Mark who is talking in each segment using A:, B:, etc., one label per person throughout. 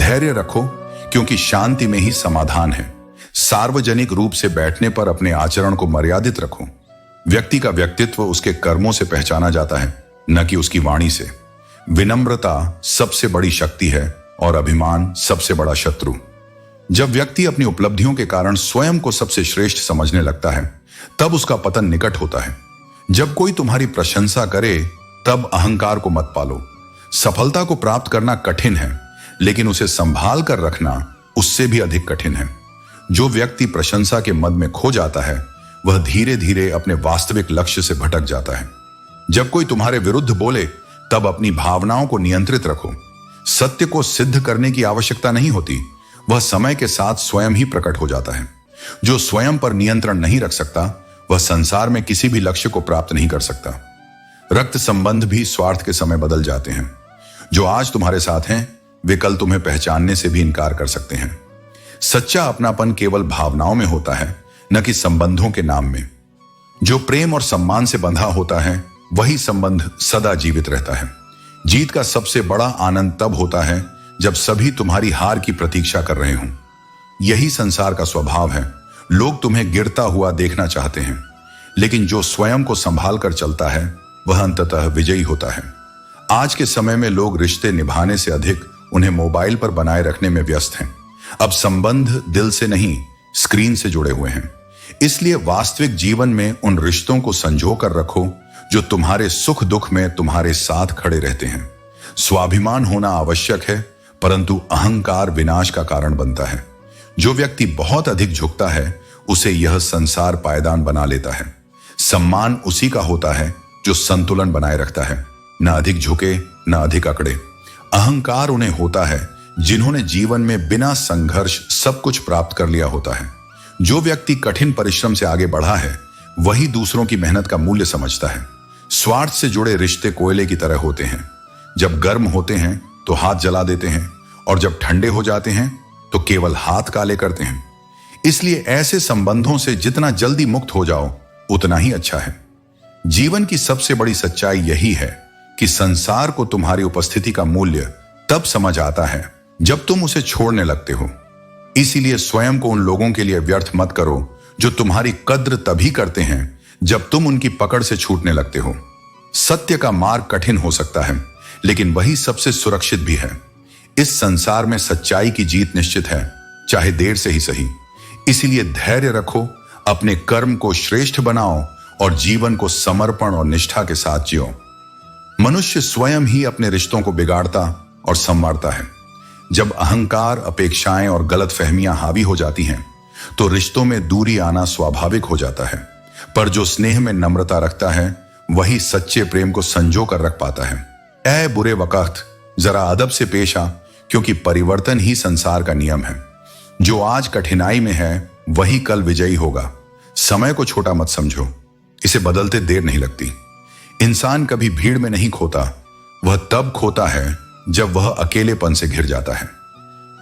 A: धैर्य रखो, क्योंकि शांति में ही समाधान है। सार्वजनिक रूप से बैठने पर अपने आचरण को मर्यादित रखो। व्यक्ति का व्यक्तित्व उसके कर्मों से पहचाना जाता है, न कि उसकी वाणी से। विनम्रता सबसे बड़ी शक्ति है और अभिमान सबसे बड़ा शत्रु। जब व्यक्ति अपनी उपलब्धियों के कारण स्वयं को सबसे श्रेष्ठ समझने लगता है, तब उसका पतन निकट होता है। जब कोई तुम्हारी प्रशंसा करे, तब अहंकार को मत पालो। सफलता को प्राप्त करना कठिन है, लेकिन उसे संभाल कर रखना उससे भी अधिक कठिन है। जो व्यक्ति प्रशंसा के मद में खो जाता है, वह धीरे धीरे अपने वास्तविक लक्ष्य से भटक जाता है। जब कोई तुम्हारे विरुद्ध बोले, तब अपनी भावनाओं को नियंत्रित रखो। सत्य को सिद्ध करने की आवश्यकता नहीं होती, वह समय के साथ स्वयं ही प्रकट हो जाता है। जो स्वयं पर नियंत्रण नहीं रख सकता, वह संसार में किसी भी लक्ष्य को प्राप्त नहीं कर सकता। रक्त संबंध भी स्वार्थ के समय बदल जाते हैं। जो आज तुम्हारे साथ हैं, वे कल तुम्हें पहचानने से भी इनकार कर सकते हैं। सच्चा अपनापन केवल भावनाओं में होता है, न कि संबंधों के नाम में। जो प्रेम और सम्मान से बंधा होता है, वही संबंध सदा जीवित रहता है। जीत का सबसे बड़ा आनंद तब होता है जब सभी तुम्हारी हार की प्रतीक्षा कर रहे हों। यही संसार का स्वभाव है। लोग तुम्हें गिरता हुआ देखना चाहते हैं, लेकिन जो स्वयं को संभाल कर चलता है, वह अंततः विजयी होता है। आज के समय में लोग रिश्ते निभाने से अधिक उन्हें मोबाइल पर बनाए रखने में व्यस्त हैं। अब संबंध दिल से नहीं, स्क्रीन से जुड़े हुए हैं। इसलिए वास्तविक जीवन में उन रिश्तों को संजो कर रखो जो तुम्हारे सुख दुख में तुम्हारे साथ खड़े रहते हैं। स्वाभिमान होना आवश्यक है, परंतु अहंकार विनाश का कारण बनता है। जो व्यक्ति बहुत अधिक झुकता है, उसे यह संसार पायदान बना लेता है। सम्मान उसी का होता है जो संतुलन बनाए रखता है, न अधिक झुके न अधिक अकड़े। अहंकार उन्हें होता है जिन्होंने जीवन में बिना संघर्ष सब कुछ प्राप्त कर लिया होता है। जो व्यक्ति कठिन परिश्रम से आगे बढ़ा है, वही दूसरों की मेहनत का मूल्य समझता है। स्वार्थ से जुड़े रिश्ते कोयले की तरह होते हैं। जब गर्म होते हैं तो हाथ जला देते हैं, और जब ठंडे हो जाते हैं तो केवल हाथ काले करते हैं। इसलिए ऐसे संबंधों से जितना जल्दी मुक्त हो जाओ, उतना ही अच्छा है। जीवन की सबसे बड़ी सच्चाई यही है कि संसार को तुम्हारी उपस्थिति का मूल्य तब समझ आता है जब तुम उसे छोड़ने लगते हो। इसीलिए स्वयं को उन लोगों के लिए व्यर्थ मत करो जो तुम्हारी कद्र तभी करते हैं जब तुम उनकी पकड़ से छूटने लगते हो। सत्य का मार्ग कठिन हो सकता है, लेकिन वही सबसे सुरक्षित भी है। इस संसार में सच्चाई की जीत निश्चित है, चाहे देर से ही सही। इसीलिए धैर्य रखो, अपने कर्म को श्रेष्ठ बनाओ और जीवन को समर्पण और निष्ठा के साथ जियो। मनुष्य स्वयं ही अपने रिश्तों को बिगाड़ता और संवारता है। जब अहंकार, अपेक्षाएं और गलतफहमियां हावी हो जाती हैं, तो रिश्तों में दूरी आना स्वाभाविक हो जाता है। पर जो स्नेह में नम्रता रखता है, वही सच्चे प्रेम को संजो कर रख पाता है। ऐ बुरे वक्त, जरा अदब से पेश आ, क्योंकि परिवर्तन ही संसार का नियम है। जो आज कठिनाई में है, वही कल विजयी होगा। समय को छोटा मत समझो, इसे बदलते देर नहीं लगती। इंसान कभी भीड़ में नहीं खोता, वह तब खोता है जब वह अकेलेपन से घिर जाता है।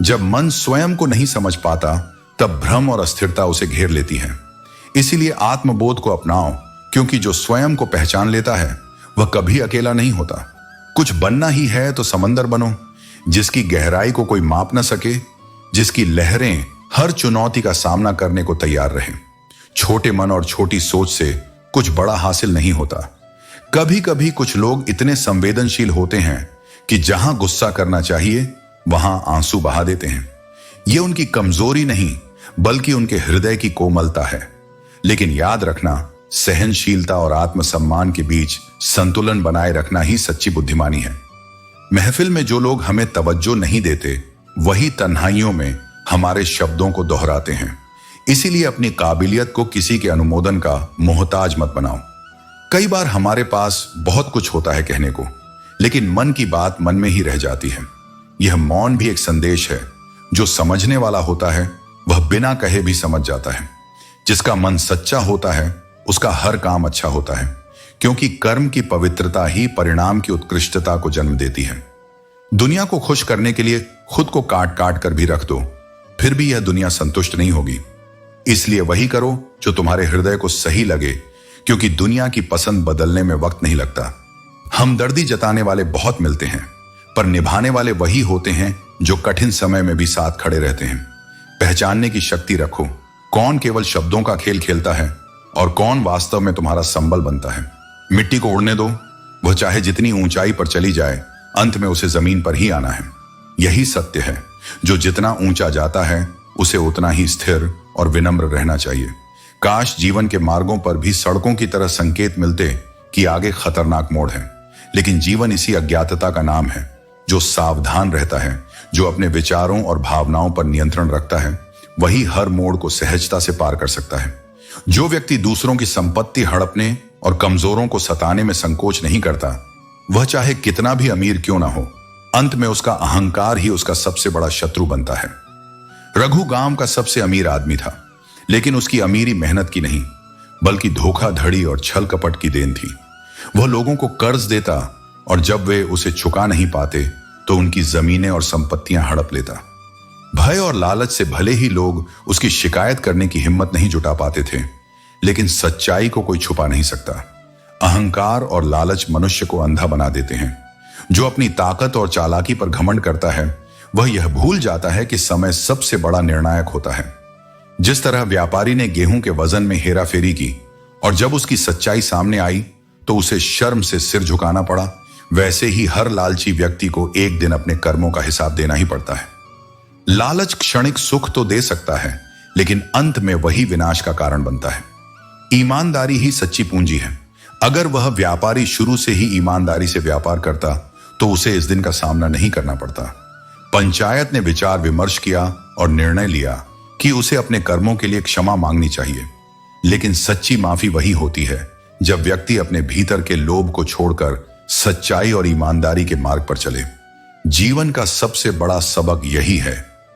A: जब मन स्वयं को नहीं समझ पाता, तब भ्रम और अस्थिरता उसे घेर लेती है। इसीलिए आत्मबोध को अपनाओ, क्योंकि जो स्वयं को पहचान लेता है, वह कभी अकेला नहीं होता। कुछ बनना ही है तो समंदर बनो, जिसकी गहराई को कोई माप न सके, जिसकी लहरें हर चुनौती का सामना करने को तैयार रहें। छोटे मन और छोटी सोच से कुछ बड़ा हासिल नहीं होता। कभी कभी कुछ लोग इतने संवेदनशील होते हैं कि जहां गुस्सा करना चाहिए, वहां आंसू बहा देते हैं। यह उनकी कमजोरी नहीं, बल्कि उनके हृदय की कोमलता है। लेकिन याद रखना, सहनशीलता और आत्मसम्मान के बीच संतुलन बनाए रखना ही सच्ची बुद्धिमानी है। महफिल में जो लोग हमें तवज्जो नहीं देते, वही तन्हाइयों में हमारे शब्दों को दोहराते हैं। इसीलिए अपनी काबिलियत को किसी के अनुमोदन का मोहताज मत बनाओ। कई बार हमारे पास बहुत कुछ होता है कहने को, लेकिन मन की बात मन में ही रह जाती है। यह मौन भी एक संदेश है। जो समझने वाला होता है, वह बिना कहे भी समझ जाता है। जिसका मन सच्चा होता है, उसका हर काम अच्छा होता है, क्योंकि कर्म की पवित्रता ही परिणाम की उत्कृष्टता को जन्म देती है। दुनिया को खुश करने के लिए खुद को काट काट कर भी रख दो, फिर भी यह दुनिया संतुष्ट नहीं होगी। इसलिए वही करो जो तुम्हारे हृदय को सही लगे, क्योंकि दुनिया की पसंद बदलने में वक्त नहीं लगता। हमदर्दी जताने वाले बहुत मिलते हैं, पर निभाने वाले वही होते हैं जो कठिन समय में भी साथ खड़े रहते हैं। पहचानने की शक्ति रखो, कौन केवल शब्दों का खेल खेलता है और कौन वास्तव में तुम्हारा संबल बनता है। मिट्टी को उड़ने दो, वह चाहे जितनी ऊंचाई पर चली जाए, अंत में उसे जमीन पर ही आना है। यही सत्य है, जो जितना ऊंचा जाता है उसे उतना ही स्थिर और विनम्र रहना चाहिए। काश जीवन के मार्गों पर भी सड़कों की तरह संकेत मिलते कि आगे खतरनाक मोड़ है, लेकिन जीवन इसी अज्ञातता का नाम है। जो सावधान रहता है, जो अपने विचारों और भावनाओं पर नियंत्रण रखता है, वही हर मोड़ को सहजता से पार कर सकता है। जो व्यक्ति दूसरों की संपत्ति हड़पने और कमजोरों को सताने में संकोच नहीं करता, वह चाहे कितना भी अमीर क्यों ना हो, अंत में उसका अहंकार ही उसका सबसे बड़ा शत्रु बनता है। रघु गांव का सबसे अमीर आदमी था, लेकिन उसकी अमीरी मेहनत की नहीं, बल्कि धोखाधड़ी और छल कपट की देन थी। वह लोगों को कर्ज देता और जब वे उसे चुका नहीं पाते तो उनकी जमीनें और संपत्तियां हड़प लेता। भय और लालच से भले ही लोग उसकी शिकायत करने की हिम्मत नहीं जुटा पाते थे, लेकिन सच्चाई को कोई छुपा नहीं सकता। अहंकार और लालच मनुष्य को अंधा बना देते हैं। जो अपनी ताकत और चालाकी पर घमंड करता है, वह यह भूल जाता है कि समय सबसे बड़ा निर्णायक होता है। जिस तरह व्यापारी ने गेहूं के वजन में हेराफेरी की और जब उसकी सच्चाई सामने आई तो उसे शर्म से सिर झुकाना पड़ा, वैसे ही हर लालची व्यक्ति को एक दिन अपने कर्मों का हिसाब देना ही पड़ता है। लालच क्षणिक सुख तो दे सकता है, लेकिन अंत में वही विनाश का कारण बनता है। ईमानदारी ही सच्ची पूंजी है। अगर वह व्यापारी शुरू से ही ईमानदारी से व्यापार करता तो उसे इस दिन का सामना नहीं करना पड़ता। पंचायत ने विचार विमर्श किया और निर्णय लिया कि उसे अपने कर्मों के लिए क्षमा मांगनी चाहिए, लेकिन सच्ची माफी वही होती है जब व्यक्ति अपने भीतर के लोभ को छोड़कर सच्चाई और ईमानदारी के मार्ग पर चले। जीवन का सबसे बड़ा सबक यही है,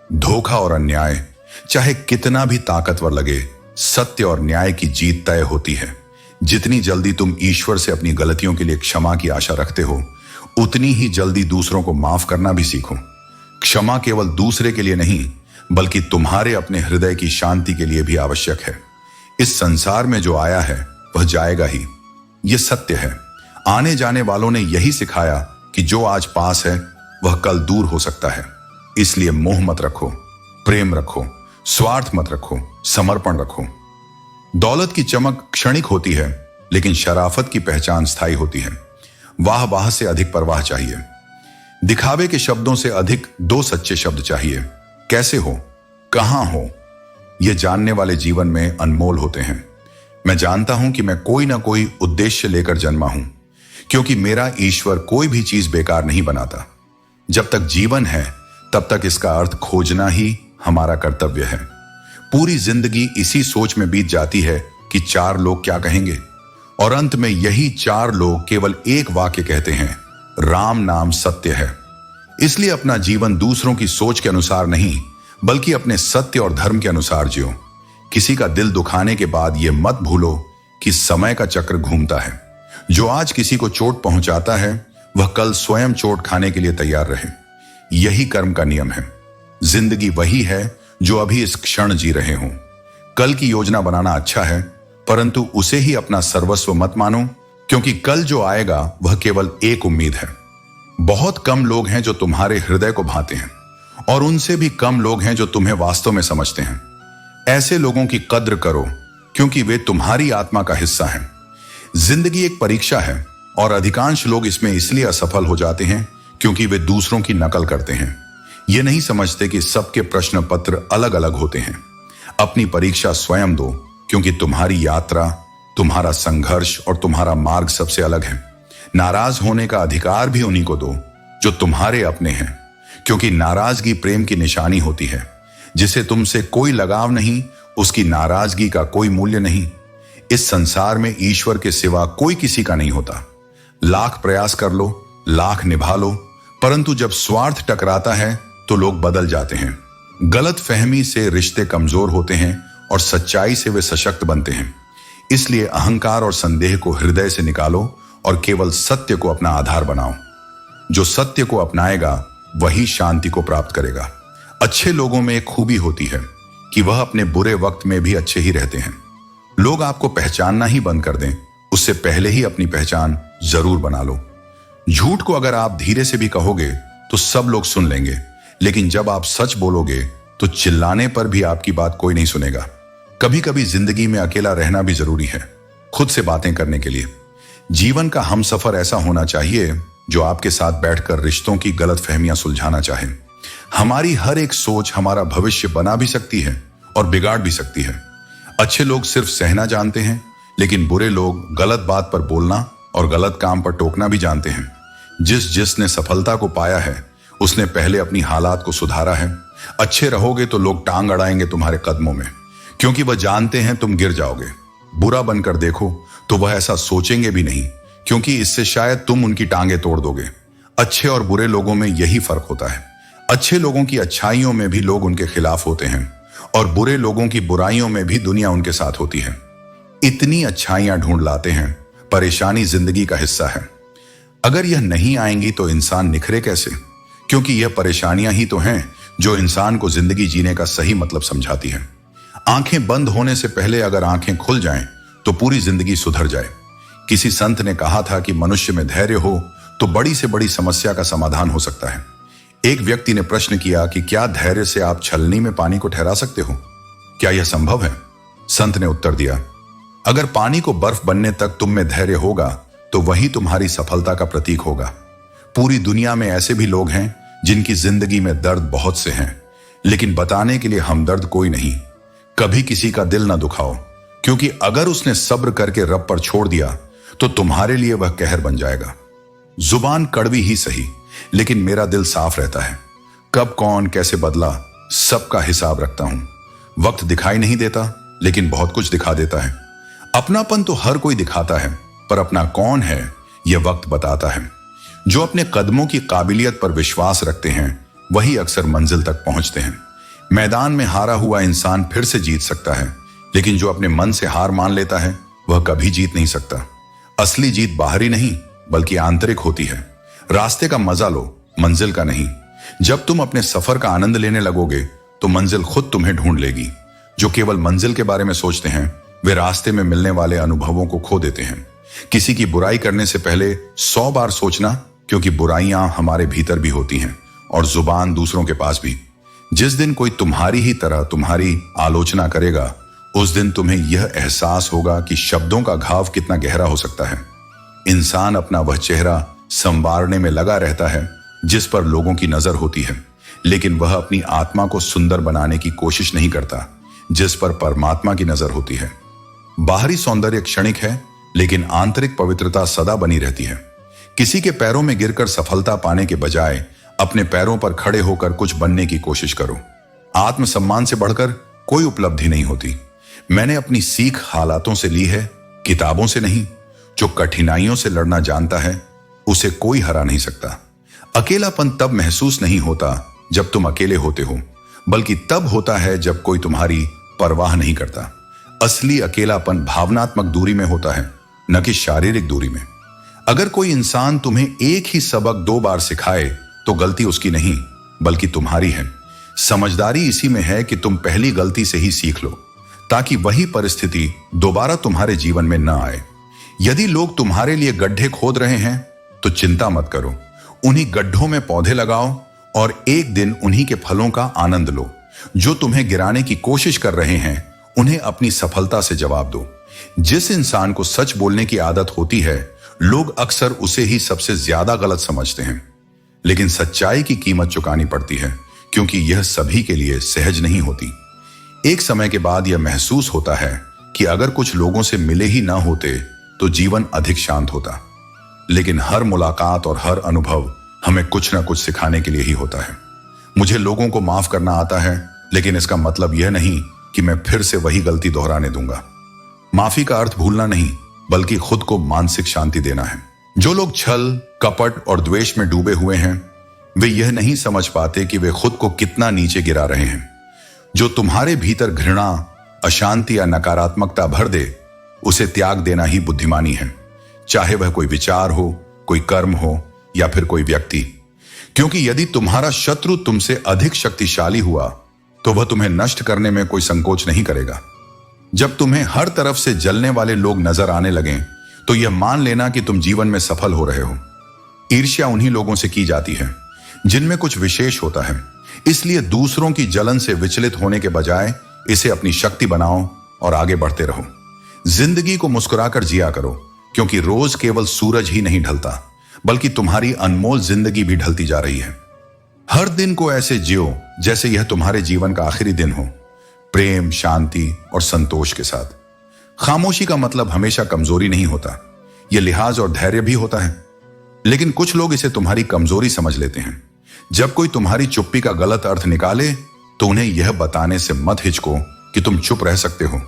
A: धोखा और अन्याय चाहे कितना भी ताकतवर लगे, सत्य और न्याय की जीत तय होती है। जितनी जल्दी तुम ईश्वर से अपनी गलतियों के लिए क्षमा की आशा रखते हो, उतनी ही जल्दी दूसरों को माफ करना भी सीखो। क्षमा केवल दूसरे के लिए नहीं, बल्कि तुम्हारे अपने हृदय की शांति के लिए भी आवश्यक है। इस संसार में जो आया है वह जाएगा ही, यह सत्य है। आने जाने वालों ने यही सिखाया कि जो आज पास है वह कल दूर हो सकता है। इसलिए मोह मत रखो, प्रेम रखो, स्वार्थ मत रखो, समर्पण रखो। दौलत की चमक क्षणिक होती है, लेकिन शराफत की पहचान स्थायी होती है। वाह वाह से अधिक परवाह चाहिए। दिखावे के शब्दों से अधिक दो सच्चे शब्द चाहिए। कैसे हो, कहां हो, ये जानने वाले जीवन में अनमोल होते हैं। मैं जानता हूं कि मैं कोई ना कोई उद्देश्य लेकर जन्मा हूं, क्योंकि मेरा ईश्वर कोई भी चीज बेकार नहीं बनाता। जब तक जीवन है तब तक इसका अर्थ खोजना ही हमारा कर्तव्य है। पूरी जिंदगी इसी सोच में बीत जाती है कि चार लोग क्या कहेंगे, और अंत में यही चार लोग केवल एक वाक्य कहते हैं, राम नाम सत्य है। इसलिए अपना जीवन दूसरों की सोच के अनुसार नहीं, बल्कि अपने सत्य और धर्म के अनुसार जियो। किसी का दिल दुखाने के बाद यह मत भूलो कि समय का चक्र घूमता है। जो आज किसी को चोट पहुंचाता है वह कल स्वयं चोट खाने के लिए तैयार रहे। यही कर्म का नियम है। जिंदगी वही है जो अभी इस क्षण जी रहे हो। कल की योजना बनाना अच्छा है, परंतु उसे ही अपना सर्वस्व मत मानो, क्योंकि कल जो आएगा वह केवल एक उम्मीद है। बहुत कम लोग हैं जो तुम्हारे हृदय को भाते हैं, और उनसे भी कम लोग हैं जो तुम्हें वास्तव में समझते हैं। ऐसे लोगों की कद्र करो, क्योंकि वे तुम्हारी आत्मा का हिस्सा हैं। जिंदगी एक परीक्षा है, और अधिकांश लोग इसमें इसलिए असफल हो जाते हैं क्योंकि वे दूसरों की नकल करते हैं। ये नहीं समझते कि सबके प्रश्न पत्र अलग अलग होते हैं। अपनी परीक्षा स्वयं दो, क्योंकि तुम्हारी यात्रा, तुम्हारा संघर्ष और तुम्हारा मार्ग सबसे अलग है। नाराज होने का अधिकार भी उन्हीं को दो जो तुम्हारे अपने हैं, क्योंकि नाराजगी प्रेम की निशानी होती है। जिसे तुमसे कोई लगाव नहीं, उसकी नाराजगी का कोई मूल्य नहीं। इस संसार में ईश्वर के सिवा कोई किसी का नहीं होता। लाख प्रयास कर लो, लाख निभा लो, परंतु जब स्वार्थ टकराता है तो लोग बदल जाते हैं। गलत फहमी से रिश्ते कमजोर होते हैं और सच्चाई से वे सशक्त बनते हैं। इसलिए अहंकार और संदेह को हृदय से निकालो और केवल सत्य को अपना आधार बनाओ। जो सत्य को अपनाएगा वही शांति को प्राप्त करेगा। अच्छे लोगों में एक खूबी होती है कि वह अपने बुरे वक्त में भी अच्छे ही रहते हैं। लोग आपको पहचानना ही बंद कर दें, उससे पहले ही अपनी पहचान जरूर बना लो। झूठ को अगर आप धीरे से भी कहोगे तो सब लोग सुन लेंगे, लेकिन जब आप सच बोलोगे तो चिल्लाने पर भी आपकी बात कोई नहीं सुनेगा। कभी कभी जिंदगी में अकेला रहना भी जरूरी है, खुद से बातें करने के लिए। जीवन का हमसफर ऐसा होना चाहिए जो आपके साथ बैठकर रिश्तों की गलतफहमियां सुलझाना चाहे। हमारी हर एक सोच हमारा भविष्य बना भी सकती है और बिगाड़ भी सकती है। अच्छे लोग सिर्फ सहना जानते हैं, लेकिन बुरे लोग गलत बात पर बोलना और गलत काम पर टोकना भी जानते हैं। जिसने सफलता को पाया है उसने पहले अपनी हालात को सुधारा है। अच्छे रहोगे तो लोग टांग अड़ाएंगे तुम्हारे कदमों में, क्योंकि वह जानते हैं तुम गिर जाओगे। बुरा बनकर देखो तो वह ऐसा सोचेंगे भी नहीं, क्योंकि इससे शायद तुम उनकी टांगे तोड़ दोगे। अच्छे और बुरे लोगों में यही फर्क होता है। अच्छे लोगों की अच्छाइयों में भी लोग उनके खिलाफ होते हैं और बुरे लोगों की बुराइयों में भी दुनिया उनके साथ होती है। इतनी अच्छाइयां ढूंढ लाते हैं, परेशानी जिंदगी का हिस्सा है। अगर यह नहीं आएंगी तो इंसान निखरे कैसे? क्योंकि यह परेशानियां ही तो हैं जो इंसान को जिंदगी जीने का सही मतलब समझाती है। आंखें बंद होने से पहले अगर आंखें खुल जाएं तो पूरी जिंदगी सुधर जाए। किसी संत ने कहा था कि मनुष्य में धैर्य हो तो बड़ी से बड़ी समस्या का समाधान हो सकता है। एक व्यक्ति ने प्रश्न किया कि क्या धैर्य से आप छलनी में पानी को ठहरा सकते हो? क्या यह संभव है? संत ने उत्तर दिया, अगर पानी को बर्फ बनने तक तुम में धैर्य होगा तो वही तुम्हारी सफलता का प्रतीक होगा। पूरी दुनिया में ऐसे भी लोग हैं जिनकी जिंदगी में दर्द बहुत से हैं, लेकिन बताने के लिए हमदर्द कोई नहीं। कभी किसी का दिल ना दुखाओ, क्योंकि अगर उसने सब्र करके रब पर छोड़ दिया तो तुम्हारे लिए वह कहर बन जाएगा। जुबान कड़वी ही सही, लेकिन मेरा दिल साफ रहता है। कब कौन कैसे बदला सबका हिसाब रखता हूं। वक्त दिखाई नहीं देता, लेकिन बहुत कुछ दिखा देता है। अपनापन तो हर कोई दिखाता है, पर अपना कौन है यह वक्त बताता है। जो अपने कदमों की काबिलियत पर विश्वास रखते हैं वही अक्सर मंजिल तक पहुंचते हैं। मैदान में हारा हुआ इंसान फिर से जीत सकता है, लेकिन जो अपने मन से हार मान लेता है वह कभी जीत नहीं सकता। असली जीत बाहरी नहीं बल्कि आंतरिक होती है। रास्ते का मजा लो, मंजिल का नहीं। जब तुम अपने सफर का आनंद लेने लगोगे तो मंजिल खुद तुम्हें ढूंढ लेगी। जो केवल मंजिल के बारे में सोचते हैं वे रास्ते में मिलने वाले अनुभवों को खो देते हैं। किसी की बुराई करने से पहले 100 बार सोचना, क्योंकि बुराइयां हमारे भीतर भी होती हैं और जुबान दूसरों के पास भी। जिस दिन कोई तुम्हारी ही तरह तुम्हारी आलोचना करेगा उस दिन तुम्हें यह एहसास होगा कि शब्दों का घाव कितना गहरा हो सकता है। इंसान अपना वह चेहरा संवारने में लगा रहता है जिस पर लोगों की नजर होती है, लेकिन वह अपनी आत्मा को सुंदर बनाने की कोशिश नहीं करता जिस पर परमात्मा की नजर होती है। बाहरी सौंदर्य क्षणिक है, लेकिन आंतरिक पवित्रता सदा बनी रहती है। किसी के पैरों में गिरकर सफलता पाने के बजाय अपने पैरों पर खड़े होकर कुछ बनने की कोशिश करो। आत्मसम्मान से बढ़कर कोई उपलब्धि नहीं होती। मैंने अपनी सीख हालातों से ली है, किताबों से नहीं। जो कठिनाइयों से लड़ना जानता है उसे कोई हरा नहीं सकता। अकेलापन तब महसूस नहीं होता जब तुम अकेले होते हो, बल्कि तब होता है जब कोई तुम्हारी परवाह नहीं करता। असली अकेलापन भावनात्मक दूरी में होता है, न कि शारीरिक दूरी में। अगर कोई इंसान तुम्हें एक ही सबक 2 बार सिखाए तो गलती उसकी नहीं बल्कि तुम्हारी है। समझदारी इसी में है कि तुम पहली गलती से ही सीख लो, ताकि वही परिस्थिति दोबारा तुम्हारे जीवन में न आए। यदि लोग तुम्हारे लिए गड्ढे खोद रहे हैं तो चिंता मत करो, उन्हीं गड्ढों में पौधे लगाओ और एक दिन उन्हीं के फलों का आनंद लो। जो तुम्हें गिराने की कोशिश कर रहे हैं उन्हें अपनी सफलता से जवाब दो। जिस इंसान को सच बोलने की आदत होती है लोग अक्सर उसे ही सबसे ज्यादा गलत समझते हैं, लेकिन सच्चाई की कीमत चुकानी पड़ती है, क्योंकि यह सभी के लिए सहज नहीं होती। एक समय के बाद यह महसूस होता है कि अगर कुछ लोगों से मिले ही ना होते तो जीवन अधिक शांत होता। लेकिन हर मुलाकात और हर अनुभव हमें कुछ ना कुछ सिखाने के लिए ही होता है। मुझे लोगों को माफ करना आता है, लेकिन इसका मतलब यह नहीं कि मैं फिर से वही गलती दोहराने दूंगा। माफी का अर्थ भूलना नहीं बल्कि खुद को मानसिक शांति देना है। जो लोग छल, कपट और द्वेष में डूबे हुए हैं वे यह नहीं समझ पाते कि वे खुद को कितना नीचे गिरा रहे हैं। जो तुम्हारे भीतर घृणा, अशांति या नकारात्मकता भर दे उसे त्याग देना ही बुद्धिमानी है, चाहे वह कोई विचार हो, कोई कर्म हो या फिर कोई व्यक्ति। क्योंकि यदि तुम्हारा शत्रु तुमसे अधिक शक्तिशाली हुआ तो वह तुम्हें नष्ट करने में कोई संकोच नहीं करेगा। जब तुम्हें हर तरफ से जलने वाले लोग नजर आने लगें तो यह मान लेना कि तुम जीवन में सफल हो रहे हो। ईर्ष्या उन्हीं लोगों से की जाती है जिनमें कुछ विशेष होता है, इसलिए दूसरों की जलन से विचलित होने के बजाय इसे अपनी शक्ति बनाओ और आगे बढ़ते रहो। जिंदगी को मुस्कुराकर जिया करो, क्योंकि रोज केवल सूरज ही नहीं ढलता, बल्कि तुम्हारी अनमोल जिंदगी भी ढलती जा रही है। हर दिन को ऐसे जियो जैसे यह तुम्हारे जीवन का आखिरी दिन हो, प्रेम, शांति और संतोष के साथ। खामोशी का मतलब हमेशा कमजोरी नहीं होता, यह लिहाज और धैर्य भी होता है। लेकिन कुछ लोग इसे तुम्हारी कमजोरी समझ लेते हैं। जब कोई तुम्हारी चुप्पी का गलत अर्थ निकाले तो उन्हें यह बताने से मत हिचको कि तुम चुप रह सकते हो,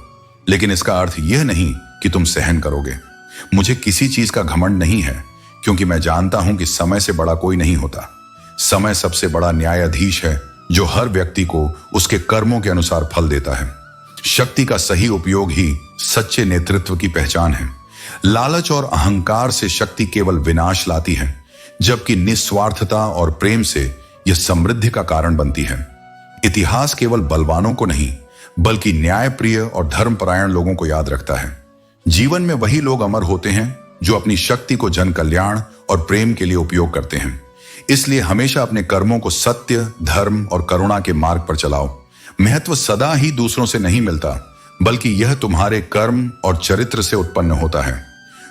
A: लेकिन इसका अर्थ यह नहीं कि तुम सहन करोगे। मुझे किसी चीज का घमंड नहीं है, क्योंकि मैं जानता हूं कि समय से बड़ा कोई नहीं होता। समय सबसे बड़ा न्यायाधीश है, जो हर व्यक्ति को उसके कर्मों के अनुसार फल देता है। शक्ति का सही उपयोग ही सच्चे नेतृत्व की पहचान है। लालच और अहंकार से शक्ति केवल विनाश लाती है, जबकि निस्वार्थता और प्रेम से यह समृद्धि का कारण बनती है। इतिहास केवल बलवानों को नहीं, बल्कि न्यायप्रिय और धर्मपरायण लोगों को याद रखता है। जीवन में वही लोग अमर होते हैं जो अपनी शक्ति को जन कल्याण और प्रेम के लिए उपयोग करते हैं। इसलिए हमेशा अपने कर्मों को सत्य, धर्म और करुणा के मार्ग पर चलाओ। महत्व सदा ही दूसरों से नहीं मिलता, बल्कि यह तुम्हारे कर्म और चरित्र से उत्पन्न होता है।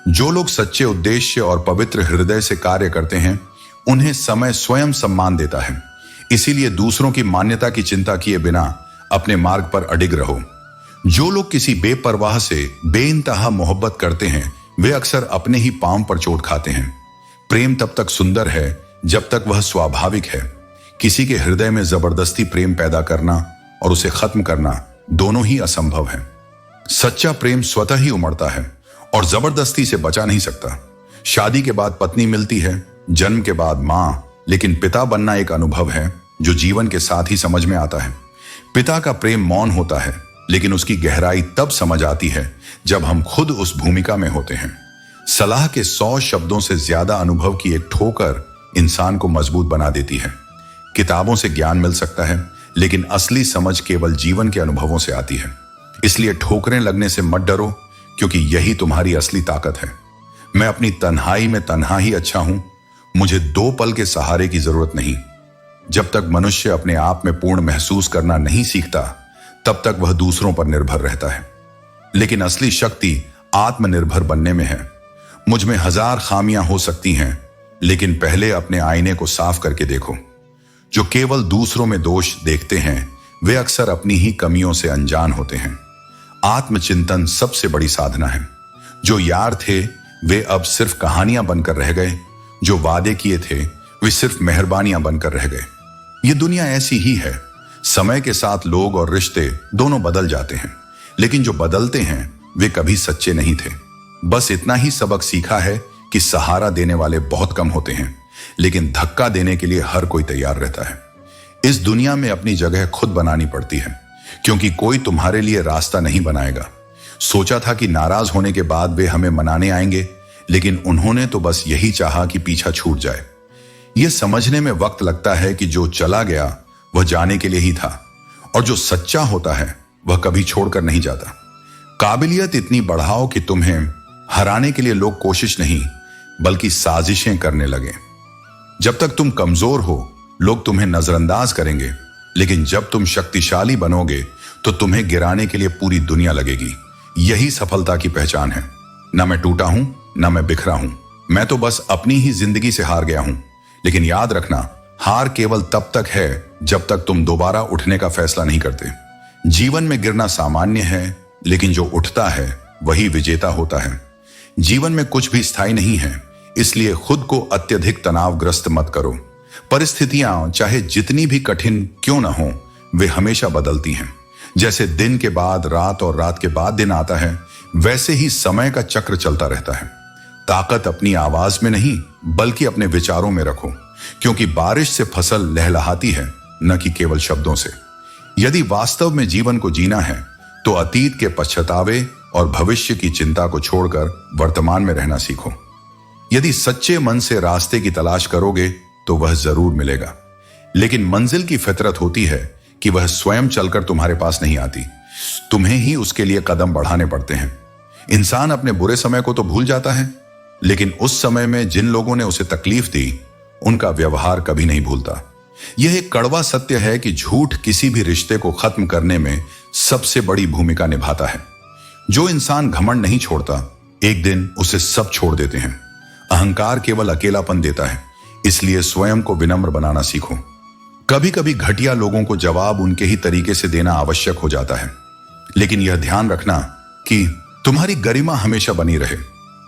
A: जो लोग सच्चे उद्देश्य और पवित्र हृदय से कार्य करते हैं, उन्हें समय स्वयं सम्मान देता है। इसीलिए दूसरों की मान्यता की चिंता किए बिना अपने मार्ग पर अडिग रहो। जो लोग किसी बेपरवाह से बेइंतहा मोहब्बत करते हैं, वे अक्सर अपने ही पांव पर चोट खाते हैं। प्रेम तब तक सुंदर है जब तक वह स्वाभाविक है। किसी के हृदय में जबरदस्ती प्रेम पैदा करना और उसे खत्म करना दोनों ही असंभव है। सच्चा प्रेम स्वतः ही उमड़ता है और जबरदस्ती से बचा नहीं सकता। शादी के बाद पत्नी मिलती है, जन्म के बाद मां, लेकिन पिता बनना एक अनुभव है जो जीवन के साथ ही समझ में आता है। पिता का प्रेम मौन होता है, लेकिन उसकी गहराई तब समझ आती है जब हम खुद उस भूमिका में होते हैं। सलाह के 100 शब्दों से ज्यादा अनुभव की एक ठोकर इंसान को मजबूत बना देती है। किताबों से ज्ञान मिल सकता है, लेकिन असली समझ केवल जीवन के अनुभवों से आती है। इसलिए ठोकरें लगने से मत डरो, क्योंकि यही तुम्हारी असली ताकत है। मैं अपनी तन्हाई में तन्हा ही अच्छा हूं, मुझे 2 पल के सहारे की जरूरत नहीं। जब तक मनुष्य अपने आप में पूर्ण महसूस करना नहीं सीखता, तब तक वह दूसरों पर निर्भर रहता है। लेकिन असली शक्ति आत्मनिर्भर बनने में है। मुझ में 1000 खामियां हो सकती हैं, लेकिन पहले अपने आईने को साफ करके देखो। जो केवल दूसरों में दोष देखते हैं, वे अक्सर अपनी ही कमियों से अनजान होते हैं। आत्मचिंतन सबसे बड़ी साधना है। जो यार थे वे अब सिर्फ कहानियां बनकर रह गए, जो वादे किए थे वे सिर्फ मेहरबानियां बनकर रह गए। ये दुनिया ऐसी ही है। समय के साथ लोग और रिश्ते दोनों बदल जाते हैं, लेकिन जो बदलते हैं वे कभी सच्चे नहीं थे। बस इतना ही सबक सीखा है कि सहारा देने वाले बहुत कम होते हैं, लेकिन धक्का देने के लिए हर कोई तैयार रहता है। इस दुनिया में अपनी जगह खुद बनानी पड़ती है, क्योंकि कोई तुम्हारे लिए रास्ता नहीं बनाएगा। सोचा था कि नाराज होने के बाद वे हमें मनाने आएंगे, लेकिन उन्होंने तो बस यही चाहा कि पीछा छूट जाए। यह समझने में वक्त लगता है कि जो चला गया वह जाने के लिए ही था, और जो सच्चा होता है वह कभी छोड़कर नहीं जाता। काबिलियत इतनी बढ़ाओ कि तुम्हें हराने के लिए लोग कोशिश नहीं, बल्कि साजिशें करने लगे। जब तक तुम कमजोर हो, लोग तुम्हें नजरअंदाज करेंगे, लेकिन जब तुम शक्तिशाली बनोगे तो तुम्हें गिराने के लिए पूरी दुनिया लगेगी। यही सफलता की पहचान है। ना मैं टूटा हूं, ना मैं बिखरा हूं। मैं तो बस अपनी ही जिंदगी से हार गया हूं। लेकिन याद रखना, हार केवल तब तक है जब तक तुम दोबारा उठने का फैसला नहीं करते। जीवन में गिरना सामान्य है, लेकिन जो उठता है वही विजेता होता है। जीवन में कुछ भी स्थायी नहीं है, इसलिए खुद को अत्यधिक तनावग्रस्त मत करो। परिस्थितियां चाहे जितनी भी कठिन क्यों ना हो, वे हमेशा बदलती हैं। जैसे दिन के बाद रात और रात के बाद दिन आता है, वैसे ही समय का चक्र चलता रहता है। ताकत अपनी आवाज में नहीं, बल्कि अपने विचारों में रखो, क्योंकि बारिश से फसल लहलहाती है, न कि केवल शब्दों से। यदि वास्तव में जीवन को जीना है, तो अतीत के पछतावे और भविष्य की चिंता को छोड़कर वर्तमान में रहना सीखो। यदि सच्चे मन से रास्ते की तलाश करोगे तो वह जरूर मिलेगा, लेकिन मंजिल की फितरत होती है कि वह स्वयं चलकर तुम्हारे पास नहीं आती, तुम्हें ही उसके लिए कदम बढ़ाने पड़ते हैं। इंसान अपने बुरे समय को तो भूल जाता है, लेकिन उस समय में जिन लोगों ने उसे तकलीफ दी, उनका व्यवहार कभी नहीं भूलता। यह एक कड़वा सत्य है कि झूठ किसी भी रिश्ते को खत्म करने में सबसे बड़ी भूमिका निभाता है। जो इंसान घमंड नहीं छोड़ता, एक दिन उसे सब छोड़ देते हैं। अहंकार केवल अकेलापन देता है, इसलिए स्वयं को विनम्र बनाना सीखो। कभी कभी घटिया लोगों को जवाब उनके ही तरीके से देना आवश्यक हो जाता है, लेकिन यह ध्यान रखना कि तुम्हारी गरिमा हमेशा बनी रहे।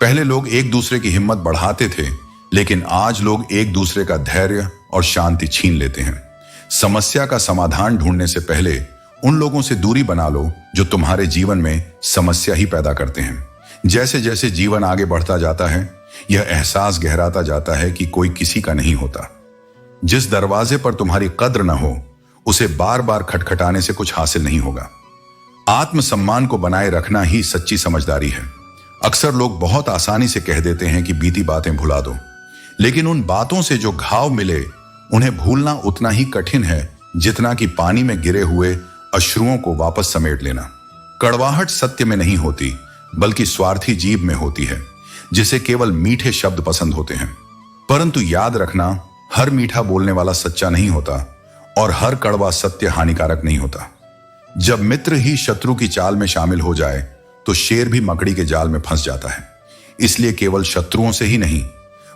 A: पहले लोग एक दूसरे की हिम्मत बढ़ाते थे, लेकिन आज लोग एक दूसरे का धैर्य और शांति छीन लेते हैं। समस्या का समाधान ढूंढने से पहले उन लोगों से दूरी बना लो जो तुम्हारे जीवन में समस्या ही पैदा करते हैं। जैसे जैसे जीवन आगे बढ़ता जाता है, यह एहसास गहराता जाता है कि कोई किसी का नहीं होता। जिस दरवाजे पर तुम्हारी कद्र न हो, उसे बार बार खटखटाने से कुछ हासिल नहीं होगा। आत्मसम्मान को बनाए रखना ही सच्ची समझदारी है। अक्सर लोग बहुत आसानी से कह देते हैं कि बीती बातें भुला दो, लेकिन उन बातों से जो घाव मिले उन्हें भूलना उतना ही कठिन है जितना कि पानी में गिरे हुए अश्रुओं को वापस समेट लेना। कड़वाहट सत्य में नहीं होती, बल्कि स्वार्थी जीभ में होती है, जिसे केवल मीठे शब्द पसंद होते हैं। परंतु याद रखना, हर मीठा बोलने वाला सच्चा नहीं होता और हर कड़वा सत्य हानिकारक नहीं होता। जब मित्र ही शत्रु की चाल में शामिल हो जाए तो शेर भी मकड़ी के जाल में फंस जाता है। इसलिए केवल शत्रुओं से ही नहीं,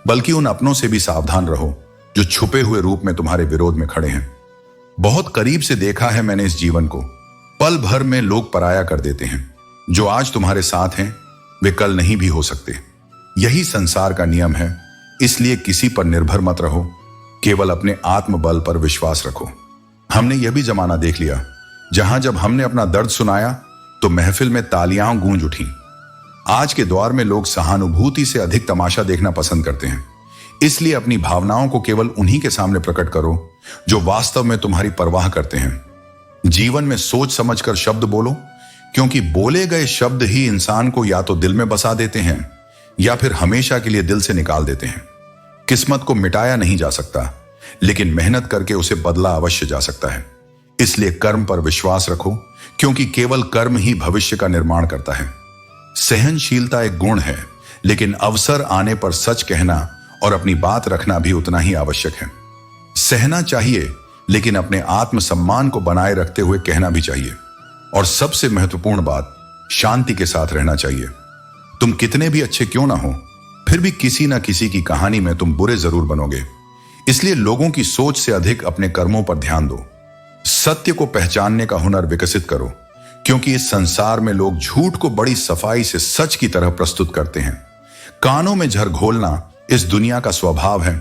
A: बल्कि उन अपनों से भी सावधान रहो जो छुपे हुए रूप में तुम्हारे विरोध में खड़े हैं। बहुत करीब से देखा है मैंने इस जीवन को। पल भर में लोग पराया कर देते हैं। जो आज तुम्हारे साथ हैं, वे कल नहीं भी हो सकते। यही संसार का नियम है। इसलिए किसी पर निर्भर मत रहो, केवल अपने आत्मबल पर विश्वास रखो। हमने यह भी जमाना देख लिया जहां जब हमने अपना दर्द सुनाया तो महफिल में तालियां गूंज उठी। आज के दौर में लोग सहानुभूति से अधिक तमाशा देखना पसंद करते हैं। इसलिए अपनी भावनाओं को केवल उन्हीं के सामने प्रकट करो जो वास्तव में तुम्हारी परवाह करते हैं। जीवन में सोच समझकर शब्द बोलो, क्योंकि बोले गए शब्द ही इंसान को या तो दिल में बसा देते हैं या फिर हमेशा के लिए दिल से निकाल देते हैं। किस्मत को मिटाया नहीं जा सकता, लेकिन मेहनत करके उसे बदला अवश्य जा सकता है। इसलिए कर्म पर विश्वास रखो, क्योंकि केवल कर्म ही भविष्य का निर्माण करता है। सहनशीलता एक गुण है, लेकिन अवसर आने पर सच कहना और अपनी बात रखना भी उतना ही आवश्यक है। सहना चाहिए, लेकिन अपने आत्मसम्मान को बनाए रखते हुए कहना भी चाहिए। और सबसे महत्वपूर्ण बात, शांति के साथ रहना चाहिए। तुम कितने भी अच्छे क्यों ना हो, फिर भी किसी ना किसी की कहानी में तुम बुरे जरूर बनोगे। इसलिए लोगों की सोच से अधिक अपने कर्मों पर ध्यान दो। सत्य को पहचानने का हुनर विकसित करो, क्योंकि इस संसार में लोग झूठ को बड़ी सफाई से सच की तरह प्रस्तुत करते हैं। कानों में झर घोलना इस दुनिया का स्वभाव है,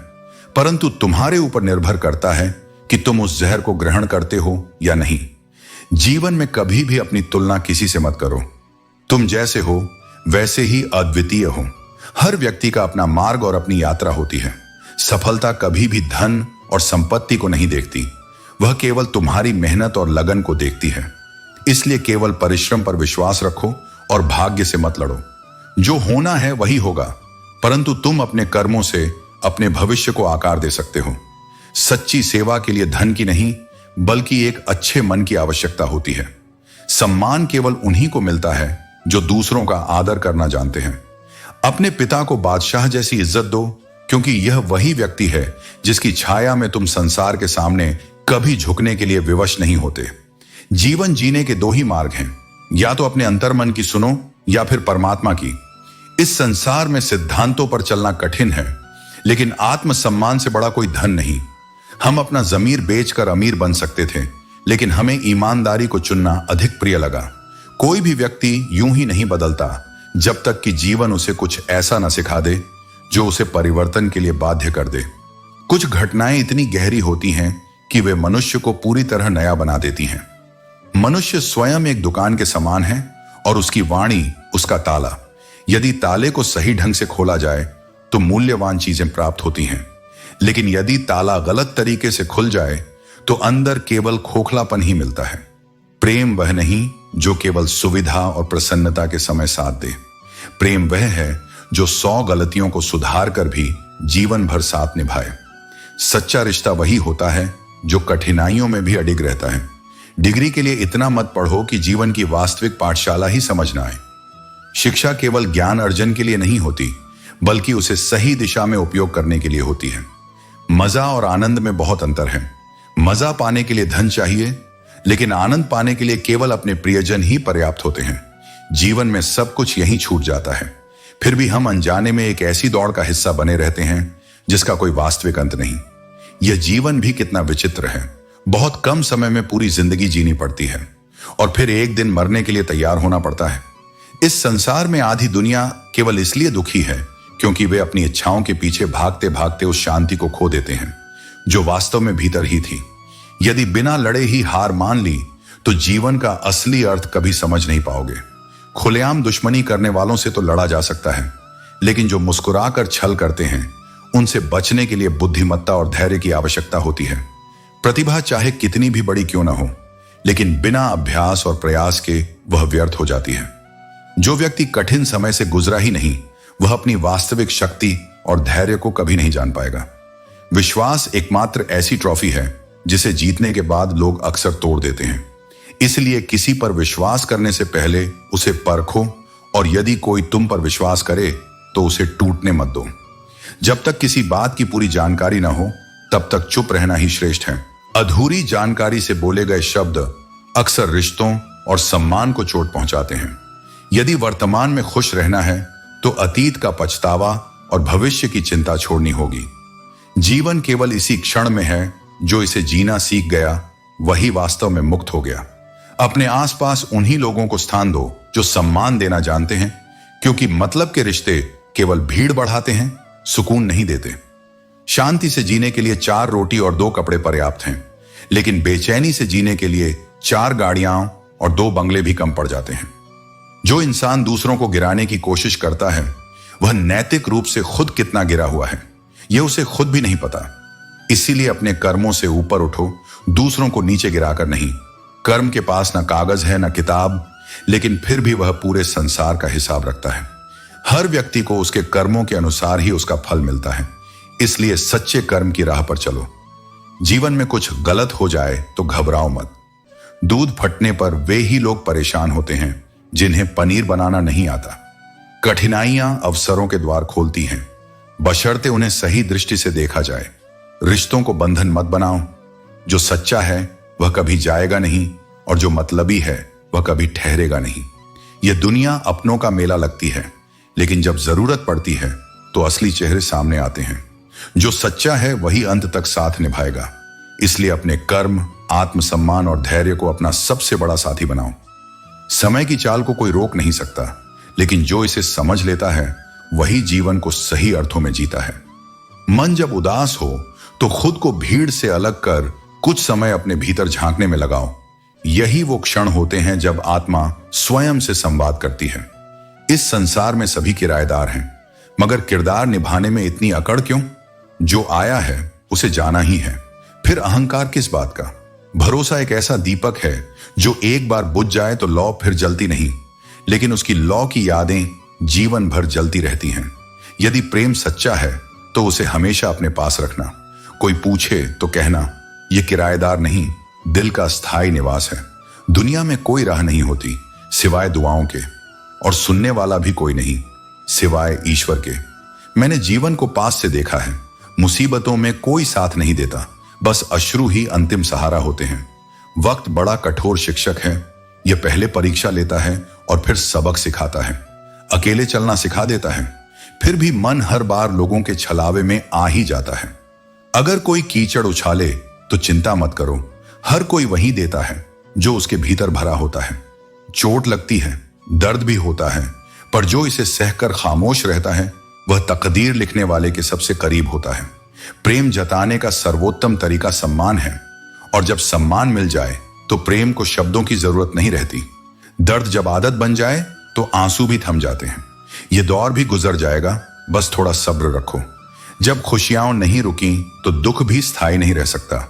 A: परंतु तुम्हारे ऊपर निर्भर करता है कि तुम उस जहर को ग्रहण करते हो या नहीं। जीवन में कभी भी अपनी तुलना किसी से मत करो। तुम जैसे हो वैसे ही अद्वितीय हो। हर व्यक्ति का अपना मार्ग और अपनी यात्रा होती है। सफलता कभी भी धन और संपत्ति को नहीं देखती, वह केवल तुम्हारी मेहनत और लगन को देखती है। इसलिए केवल परिश्रम पर विश्वास रखो और भाग्य से मत लड़ो। जो होना है वही होगा, परंतु तुम अपने कर्मों से अपने भविष्य को आकार दे सकते हो। सच्ची सेवा के लिए धन की नहीं, बल्कि एक अच्छे मन की आवश्यकता होती है। सम्मान केवल उन्हीं को मिलता है जो दूसरों का आदर करना जानते हैं। अपने पिता को बादशाह जैसी इज्जत दो, क्योंकि यह वही व्यक्ति है जिसकी छाया में तुम संसार के सामने कभी झुकने के लिए विवश नहीं होते। जीवन जीने के दो ही मार्ग हैं, या तो अपने अंतर्मन की सुनो या फिर परमात्मा की। इस संसार में सिद्धांतों पर चलना कठिन है, लेकिन आत्मसम्मान से बड़ा कोई धन नहीं। हम अपना जमीर बेचकर अमीर बन सकते थे, लेकिन हमें ईमानदारी को चुनना अधिक प्रिय लगा। कोई भी व्यक्ति यूं ही नहीं बदलता जब तक कि जीवन उसे कुछ ऐसा न सिखा दे जो उसे परिवर्तन के लिए बाध्य कर दे। कुछ घटनाएं इतनी गहरी होती हैं कि वे मनुष्य को पूरी तरह नया बना देती हैं। मनुष्य स्वयं एक दुकान के समान है और उसकी वाणी उसका ताला। यदि ताले को सही ढंग से खोला जाए तो मूल्यवान चीजें प्राप्त होती हैं, लेकिन यदि ताला गलत तरीके से खुल जाए तो अंदर केवल खोखलापन ही मिलता है। प्रेम वह नहीं जो केवल सुविधा और प्रसन्नता के समय साथ दे। प्रेम वह है जो 100 गलतियों को सुधार कर भी जीवन भर साथ निभाए। सच्चा रिश्ता वही होता है जो कठिनाइयों में भी अडिग रहता है। डिग्री के लिए इतना मत पढ़ो कि जीवन की वास्तविक पाठशाला ही समझ ना आए। शिक्षा केवल ज्ञान अर्जन के लिए नहीं होती, बल्कि उसे सही दिशा में उपयोग करने के लिए होती है। मजा और आनंद में बहुत अंतर है। मजा पाने के लिए धन चाहिए, लेकिन आनंद पाने के लिए केवल अपने प्रियजन ही पर्याप्त होते हैं। जीवन में सब कुछ यहीं छूट जाता है। फिर भी हम अनजाने में एक ऐसी दौड़ का हिस्सा बने रहते हैं जिसका कोई वास्तविक अंत नहीं। यह जीवन भी कितना विचित्र है। बहुत कम समय में पूरी जिंदगी जीनी पड़ती है और फिर एक दिन मरने के लिए तैयार होना पड़ता है। इस संसार में आधी दुनिया केवल इसलिए दुखी है क्योंकि वे अपनी इच्छाओं के पीछे भागते भागते उस शांति को खो देते हैं जो वास्तव में भीतर ही थी। यदि बिना लड़े ही हार मान ली तो जीवन का असली अर्थ कभी समझ नहीं पाओगे। खुलेआम दुश्मनी करने वालों से तो लड़ा जा सकता है, लेकिन जो मुस्कुराकर छल करते हैं उनसे बचने के लिए बुद्धिमत्ता और धैर्य की आवश्यकता होती है। प्रतिभा चाहे कितनी भी बड़ी क्यों ना हो, लेकिन बिना अभ्यास और प्रयास के वह व्यर्थ हो जाती है। जो व्यक्ति कठिन समय से गुजरा ही नहीं, वह अपनी वास्तविक शक्ति और धैर्य को कभी नहीं जान पाएगा। विश्वास एकमात्र ऐसी ट्रॉफी है जिसे जीतने के बाद लोग अक्सर तोड़ देते हैं। इसलिए किसी पर विश्वास करने से पहले उसे परखो, और यदि कोई तुम पर विश्वास करे तो उसे टूटने मत दो। जब तक किसी बात की पूरी जानकारी ना हो तब तक चुप रहना ही श्रेष्ठ है। अधूरी जानकारी से बोले गए शब्द अक्सर रिश्तों और सम्मान को चोट पहुंचाते हैं। यदि वर्तमान में खुश रहना है तो अतीत का पछतावा और भविष्य की चिंता छोड़नी होगी। जीवन केवल इसी क्षण में है। जो इसे जीना सीख गया वही वास्तव में मुक्त हो गया। अपने आसपास उन्हीं लोगों को स्थान दो जो सम्मान देना जानते हैं, क्योंकि मतलब के रिश्ते केवल भीड़ बढ़ाते हैं, सुकून नहीं देते। शांति से जीने के लिए 4 रोटी और 2 कपड़े पर्याप्त हैं, लेकिन बेचैनी से जीने के लिए 4 गाड़ियां और 2 बंगले भी कम पड़ जाते हैं। जो इंसान दूसरों को गिराने की कोशिश करता है वह नैतिक रूप से खुद कितना गिरा हुआ है यह उसे खुद भी नहीं पता। इसीलिए अपने कर्मों से ऊपर उठो, दूसरों को नीचे गिराकर नहीं। कर्म के पास ना कागज है ना किताब, लेकिन फिर भी वह पूरे संसार का हिसाब रखता है। हर व्यक्ति को उसके कर्मों के अनुसार ही उसका फल मिलता है। इसलिए सच्चे कर्म की राह पर चलो। जीवन में कुछ गलत हो जाए तो घबराओ मत। दूध फटने पर वे ही लोग परेशान होते हैं जिन्हें पनीर बनाना नहीं आता। कठिनाइयां अवसरों के द्वार खोलती हैं, बशर्ते उन्हें सही दृष्टि से देखा जाए। रिश्तों को बंधन मत बनाओ। जो सच्चा है वह कभी जाएगा नहीं, और जो मतलबी है वह कभी ठहरेगा नहीं। यह दुनिया अपनों का मेला लगती है, लेकिन जब जरूरत पड़ती है तो असली चेहरे सामने आते हैं। जो सच्चा है वही अंत तक साथ निभाएगा। इसलिए अपने कर्म, आत्मसम्मान और धैर्य को अपना सबसे बड़ा साथी बनाओ। समय की चाल को कोई रोक नहीं सकता, लेकिन जो इसे समझ लेता है वही जीवन को सही अर्थों में जीता है। मन जब उदास हो तो खुद को भीड़ से अलग कर कुछ समय अपने भीतर झांकने में लगाओ। यही वो क्षण होते हैं जब आत्मा स्वयं से संवाद करती है। इस संसार में सभी किराएदार हैं, मगर किरदार निभाने में इतनी अकड़ क्यों? जो आया है उसे जाना ही है, फिर अहंकार किस बात का? भरोसा एक ऐसा दीपक है जो एक बार बुझ जाए तो लौ फिर जलती नहीं, लेकिन उसकी लौ की यादें जीवन भर जलती रहती हैं। यदि प्रेम सच्चा है तो उसे हमेशा अपने पास रखना। कोई पूछे तो कहना, यह किराएदार नहीं, दिल का स्थायी निवास है। दुनिया में कोई राह नहीं होती सिवाय दुआओं के, और सुनने वाला भी कोई नहीं सिवाय ईश्वर के। मैंने जीवन को पास से देखा है। मुसीबतों में कोई साथ नहीं देता, बस अश्रु ही अंतिम सहारा होते हैं। वक्त बड़ा कठोर शिक्षक है। यह पहले परीक्षा लेता है और फिर सबक सिखाता है। अकेले चलना सिखा देता है, फिर भी मन हर बार लोगों के छलावे में आ ही जाता है। अगर कोई कीचड़ उछाले तो चिंता मत करो, हर कोई वही देता है जो उसके भीतर भरा होता है। चोट लगती है, दर्द भी होता है, पर जो इसे सहकर खामोश रहता है वह तकदीर लिखने वाले के सबसे करीब होता है। प्रेम जताने का सर्वोत्तम तरीका सम्मान है, और जब सम्मान मिल जाए तो प्रेम को शब्दों की जरूरत नहीं रहती। दर्द जब आदत बन जाए तो आंसू भी थम जाते हैं। यह दौर भी गुजर जाएगा, बस थोड़ा सब्र रखो। जब खुशियां नहीं रुकी तो दुख भी स्थायी नहीं रह सकता।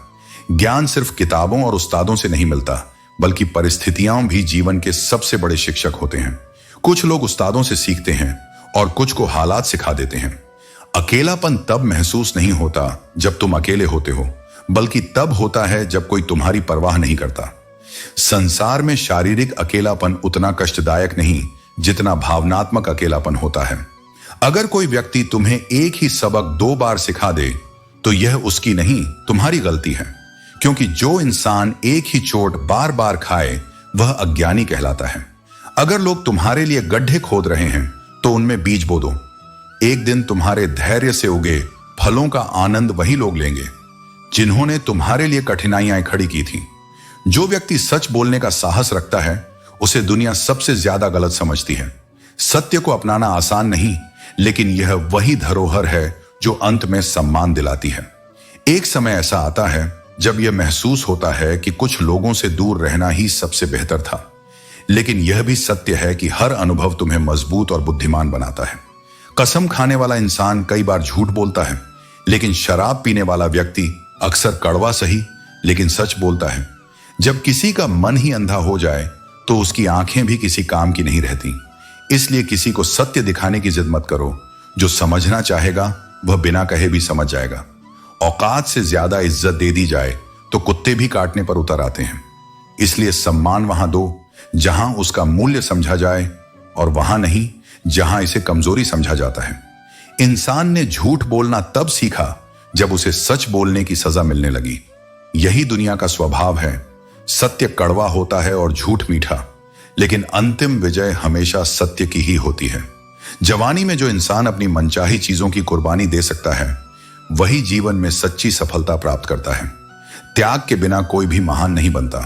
A: ज्ञान सिर्फ किताबों और उस्तादों से नहीं मिलता, बल्कि परिस्थितियां भी जीवन के सबसे बड़े शिक्षक होते हैं। कुछ लोग उस्तादों से सीखते हैं और कुछ को हालात सिखा देते हैं। अकेलापन तब महसूस नहीं होता जब तुम अकेले होते हो, बल्कि तब होता है जब कोई तुम्हारी परवाह नहीं करता। संसार में शारीरिक अकेलापन उतना कष्टदायक नहीं जितना भावनात्मक अकेलापन होता है। अगर कोई व्यक्ति तुम्हें एक ही सबक 2 बार सिखा दे तो यह उसकी नहीं तुम्हारी गलती है, क्योंकि जो इंसान एक ही चोट बार बार खाए वह अज्ञानी कहलाता है। अगर लोग तुम्हारे लिए गड्ढे खोद रहे हैं तो उनमें बीज बो दो। एक दिन तुम्हारे धैर्य से उगे फलों का आनंद वही लोग लेंगे जिन्होंने तुम्हारे लिए कठिनाइयां खड़ी की थी। जो व्यक्ति सच बोलने का साहस रखता है उसे दुनिया सबसे ज्यादा गलत समझती है। सत्य को अपनाना आसान नहीं, लेकिन यह वही धरोहर है जो अंत में सम्मान दिलाती है। एक समय ऐसा आता है जब यह महसूस होता है कि कुछ लोगों से दूर रहना ही सबसे बेहतर था, लेकिन यह भी सत्य है कि हर अनुभव तुम्हें मजबूत और बुद्धिमान बनाता है। कसम खाने वाला इंसान कई बार झूठ बोलता है, लेकिन शराब पीने वाला व्यक्ति अक्सर कड़वा सही लेकिन सच बोलता है। जब किसी का मन ही अंधा हो जाए तो उसकी आंखें भी किसी काम की नहीं रहती। इसलिए किसी को सत्य दिखाने की जिद मत करो। जो समझना चाहेगा वह बिना कहे भी समझ जाएगा। औकात से ज्यादा इज्जत दे दी जाए तो कुत्ते भी काटने पर उतर आते हैं। इसलिए सम्मान वहां दो जहां उसका मूल्य समझा जाए और वहां नहीं जहां इसे कमजोरी समझा जाता है। इंसान ने झूठ बोलना तब सीखा जब उसे सच बोलने की सजा मिलने लगी। यही दुनिया का स्वभाव है। सत्य कड़वा होता है और झूठ मीठा, लेकिन अंतिम विजय हमेशा सत्य की ही होती है। जवानी में जो इंसान अपनी मनचाही चीजों की कुर्बानी दे सकता है वही जीवन में सच्ची सफलता प्राप्त करता है। त्याग के बिना कोई भी महान नहीं बनता।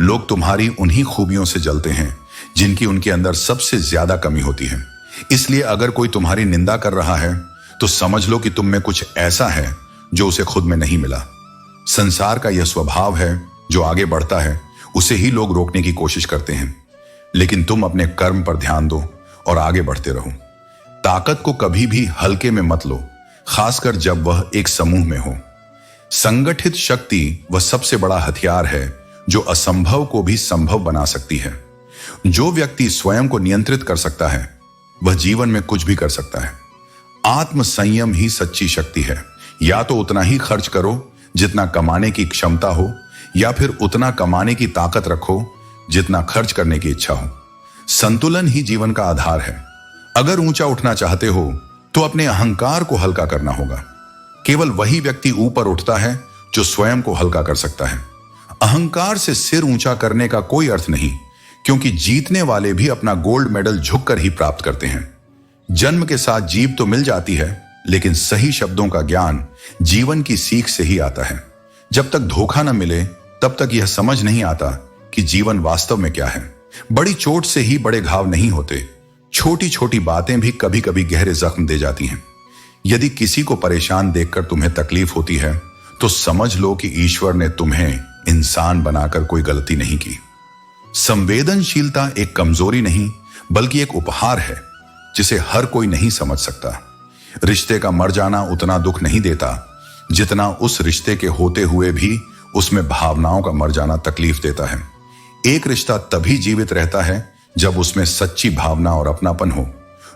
A: लोग तुम्हारी उन्हीं खूबियों से जलते हैं जिनकी उनके अंदर सबसे ज्यादा कमी होती है। इसलिए अगर कोई तुम्हारी निंदा कर रहा है तो समझ लो कि तुम में कुछ ऐसा है जो उसे खुद में नहीं मिला। संसार का यह स्वभाव है, जो आगे बढ़ता है उसे ही लोग रोकने की कोशिश करते हैं, लेकिन तुम अपने कर्म पर ध्यान दो और आगे बढ़ते रहो। ताकत को कभी भी हल्के में मत लो, खासकर जब वह एक समूह में हो। संगठित शक्ति वह सबसे बड़ा हथियार है जो असंभव को भी संभव बना सकती है। जो व्यक्ति स्वयं को नियंत्रित कर सकता है वह जीवन में कुछ भी कर सकता है। आत्म संयम ही सच्ची शक्ति है। या तो उतना ही खर्च करो जितना कमाने की क्षमता हो, या फिर उतना कमाने की ताकत रखो जितना खर्च करने की इच्छा हो। संतुलन ही जीवन का आधार है। अगर ऊंचा उठना चाहते हो तो अपने अहंकार को हल्का करना होगा। केवल वही व्यक्ति ऊपर उठता है जो स्वयं को हल्का कर सकता है। अहंकार से सिर ऊंचा करने का कोई अर्थ नहीं, क्योंकि जीतने वाले भी अपना गोल्ड मेडल झुककर ही प्राप्त करते हैं। जन्म के साथ जीभ तो मिल जाती है, लेकिन सही शब्दों का ज्ञान जीवन की सीख से ही आता है। जब तक धोखा न मिले तब तक यह समझ नहीं आता कि जीवन वास्तव में क्या है। बड़ी चोट से ही बड़े घाव नहीं होते। छोटी छोटी बातें भी कभी कभी गहरे जख्म दे जाती हैं। यदि किसी को परेशान देखकर तुम्हें तकलीफ होती है तो समझ लो कि ईश्वर ने तुम्हें इंसान बनाकर कोई गलती नहीं की। संवेदनशीलता एक कमजोरी नहीं बल्कि एक उपहार है जिसे हर कोई नहीं समझ सकता। रिश्ते का मर जाना उतना दुख नहीं देता जितना उस रिश्ते के होते हुए भी उसमें भावनाओं का मर जाना तकलीफ देता है। एक रिश्ता तभी जीवित रहता है जब उसमें सच्ची भावना और अपनापन हो।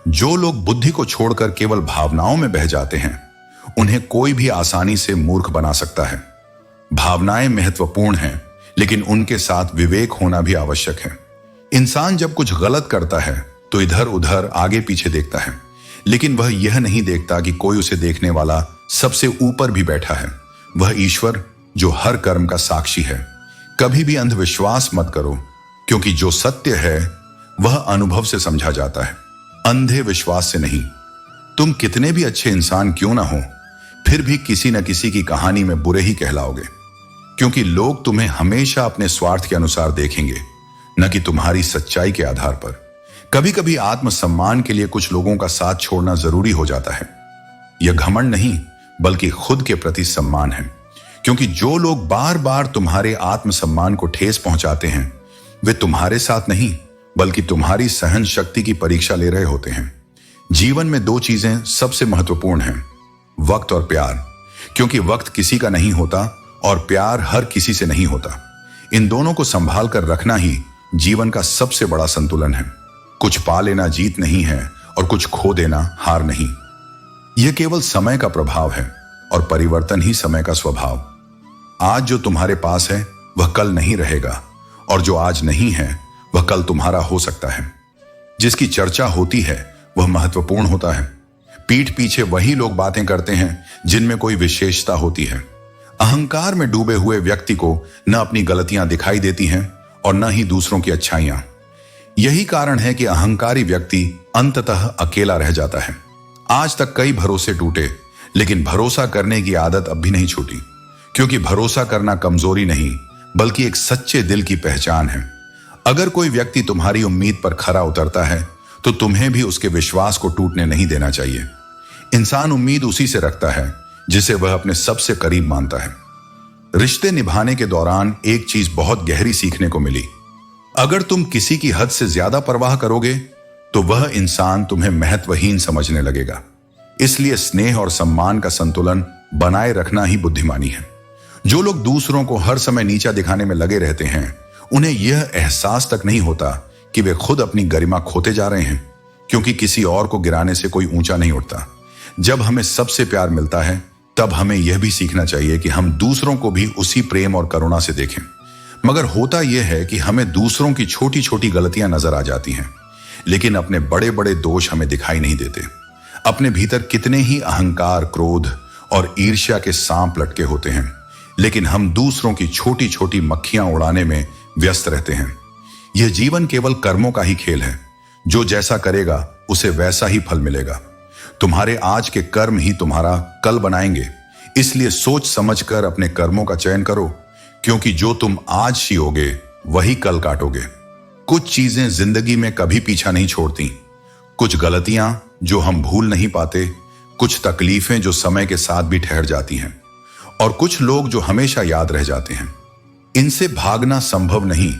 A: जो लोग बुद्धि को छोड़कर केवल भावनाओं में बह जाते हैं उन्हें कोई भी आसानी से मूर्ख बना सकता है। भावनाएं महत्वपूर्ण हैं, लेकिन उनके साथ विवेक होना भी आवश्यक है। इंसान जब कुछ गलत करता है तो इधर उधर आगे पीछे देखता है, लेकिन वह यह नहीं देखता कि कोई उसे देखने वाला सबसे ऊपर भी बैठा है। वह ईश्वर जो हर कर्म का साक्षी है। कभी भी अंधविश्वास मत करो, क्योंकि जो सत्य है वह अनुभव से समझा जाता है, अंधे विश्वास से नहीं। तुम कितने भी अच्छे इंसान क्यों ना हो, फिर भी किसी न किसी की कहानी में बुरे ही कहलाओगे, क्योंकि लोग तुम्हें हमेशा अपने स्वार्थ के अनुसार देखेंगे, न कि तुम्हारी सच्चाई के आधार पर। कभी कभी आत्मसम्मान के लिए कुछ लोगों का साथ छोड़ना जरूरी हो जाता है। यह घमंड नहीं बल्कि खुद के प्रति सम्मान है, क्योंकि जो लोग बार बार तुम्हारे आत्मसम्मान को ठेस पहुंचाते हैं वे तुम्हारे साथ नहीं बल्कि तुम्हारी सहन शक्ति की परीक्षा ले रहे होते हैं। जीवन में दो चीजें सबसे महत्वपूर्ण हैं, वक्त और प्यार, क्योंकि वक्त किसी का नहीं होता और प्यार हर किसी से नहीं होता। इन दोनों को संभाल कर रखना ही जीवन का सबसे बड़ा संतुलन है। कुछ पा लेना जीत नहीं है और कुछ खो देना हार नहीं। यह केवल समय का प्रभाव है और परिवर्तन ही समय का स्वभाव। आज जो तुम्हारे पास है वह कल नहीं रहेगा, और जो आज नहीं है वह कल तुम्हारा हो सकता है। जिसकी चर्चा होती है वह महत्वपूर्ण होता है। पीठ पीछे वही लोग बातें करते हैं जिनमें कोई विशेषता होती है। अहंकार में डूबे हुए व्यक्ति को न अपनी गलतियां दिखाई देती हैं और न ही दूसरों की अच्छाइयां। यही कारण है कि अहंकारी व्यक्ति अंततः अकेला रह जाता है। आज तक कई भरोसे टूटे, लेकिन भरोसा करने की आदत अब भी नहीं छूटी, क्योंकि भरोसा करना कमजोरी नहीं बल्कि एक सच्चे दिल की पहचान है। अगर कोई व्यक्ति तुम्हारी उम्मीद पर खरा उतरता है तो तुम्हें भी उसके विश्वास को टूटने नहीं देना चाहिए। इंसान उम्मीद उसी से रखता है जिसे वह अपने सबसे करीब मानता है। रिश्ते निभाने के दौरान एक चीज बहुत गहरी सीखने को मिली। अगर तुम किसी की हद से ज्यादा परवाह करोगे तो वह इंसान तुम्हें महत्वहीन समझने लगेगा। इसलिए स्नेह और सम्मान का संतुलन बनाए रखना ही बुद्धिमानी है। जो लोग दूसरों को हर समय नीचा दिखाने में लगे रहते हैं, उन्हें यह एहसास तक नहीं होता कि वे खुद अपनी गरिमा खोते जा रहे हैं, क्योंकि किसी और को गिराने से कोई ऊंचा नहीं उठता। जब हमें सबसे प्यार मिलता है तब हमें यह भी सीखना चाहिए कि हम दूसरों को भी उसी प्रेम और करुणा से देखें। मगर होता यह है कि हमें दूसरों की छोटी छोटी गलतियां नजर आ जाती हैं, लेकिन अपने बड़े बड़े दोष हमें दिखाई नहीं देते। अपने भीतर कितने ही अहंकार, क्रोध और ईर्ष्या के सांप लटके होते हैं, लेकिन हम दूसरों की छोटी छोटी मक्खियां उड़ाने में व्यस्त रहते हैं। यह जीवन केवल कर्मों का ही खेल है। जो जैसा करेगा उसे वैसा ही फल मिलेगा। तुम्हारे आज के कर्म ही तुम्हारा कल बनाएंगे। इसलिए सोच समझकर अपने कर्मों का चयन करो, क्योंकि जो तुम आज सीओगे वही कल काटोगे। कुछ चीजें जिंदगी में कभी पीछा नहीं छोड़ती। कुछ गलतियां जो हम भूल नहीं पाते, कुछ तकलीफें जो समय के साथ भी ठहर जाती हैं, और कुछ लोग जो हमेशा याद रह जाते हैं। इनसे भागना संभव नहीं,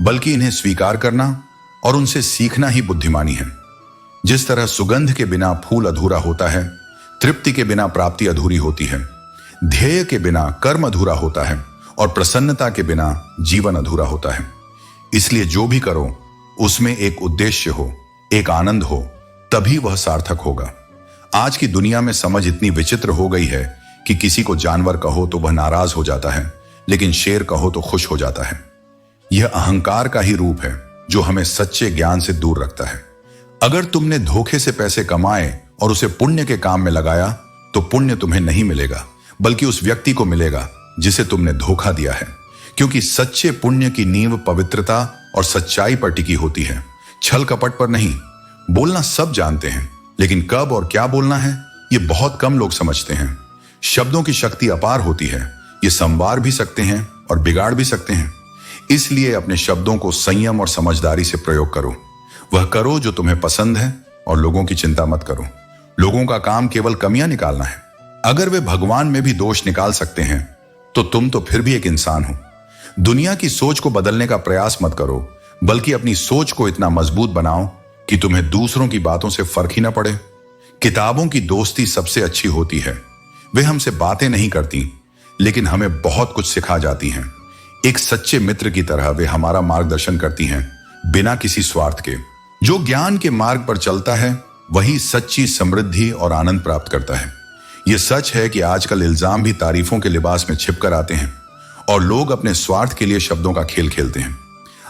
A: बल्कि इन्हें स्वीकार करना और उनसे सीखना ही बुद्धिमानी है। जिस तरह सुगंध के बिना फूल अधूरा होता है, तृप्ति के बिना प्राप्ति अधूरी होती है, ध्येय के बिना कर्म अधूरा होता है और प्रसन्नता के बिना जीवन अधूरा होता है। इसलिए जो भी करो उसमें एक उद्देश्य हो, एक आनंद हो, तभी वह सार्थक होगा। आज की दुनिया में समझ इतनी विचित्र हो गई है कि किसी को जानवर कहो तो वह नाराज हो जाता है, लेकिन शेर कहो तो खुश हो जाता है। यह अहंकार का ही रूप है जो हमें सच्चे ज्ञान से दूर रखता है। अगर तुमने धोखे से पैसे कमाए और उसे पुण्य के काम में लगाया तो पुण्य तुम्हें नहीं मिलेगा, बल्कि उस व्यक्ति को मिलेगा जिसे तुमने धोखा दिया है। क्योंकि सच्चे पुण्य की नींव पवित्रता और सच्चाई पर टिकी होती है, छल कपट पर नहीं। बोलना सब जानते हैं, लेकिन कब और क्या बोलना है ये बहुत कम लोग समझते हैं। शब्दों की शक्ति अपार होती है। ये संवार भी सकते हैं और बिगाड़ भी सकते हैं। इसलिए अपने शब्दों को संयम और समझदारी से प्रयोग करो। वह करो जो तुम्हें पसंद है और लोगों की चिंता मत करो। लोगों का काम केवल कमियां निकालना है। अगर वे भगवान में भी दोष निकाल सकते हैं तो तुम तो फिर भी एक इंसान हो। दुनिया की सोच को बदलने का प्रयास मत करो, बल्कि अपनी सोच को इतना मजबूत बनाओ कि तुम्हें दूसरों की बातों से फर्क ही ना पड़े। किताबों की दोस्ती सबसे अच्छी होती है। वे हमसे बातें नहीं करती, लेकिन हमें बहुत कुछ सिखा जाती हैं। एक सच्चे मित्र की तरह वे हमारा मार्गदर्शन करती हैं, बिना किसी स्वार्थ के। जो ज्ञान के मार्ग पर चलता है वही सच्ची समृद्धि और आनंद प्राप्त करता है। यह सच है कि आजकल इल्जाम भी तारीफों के लिबास में छिपकर आते हैं और लोग अपने स्वार्थ के लिए शब्दों का खेल खेलते हैं।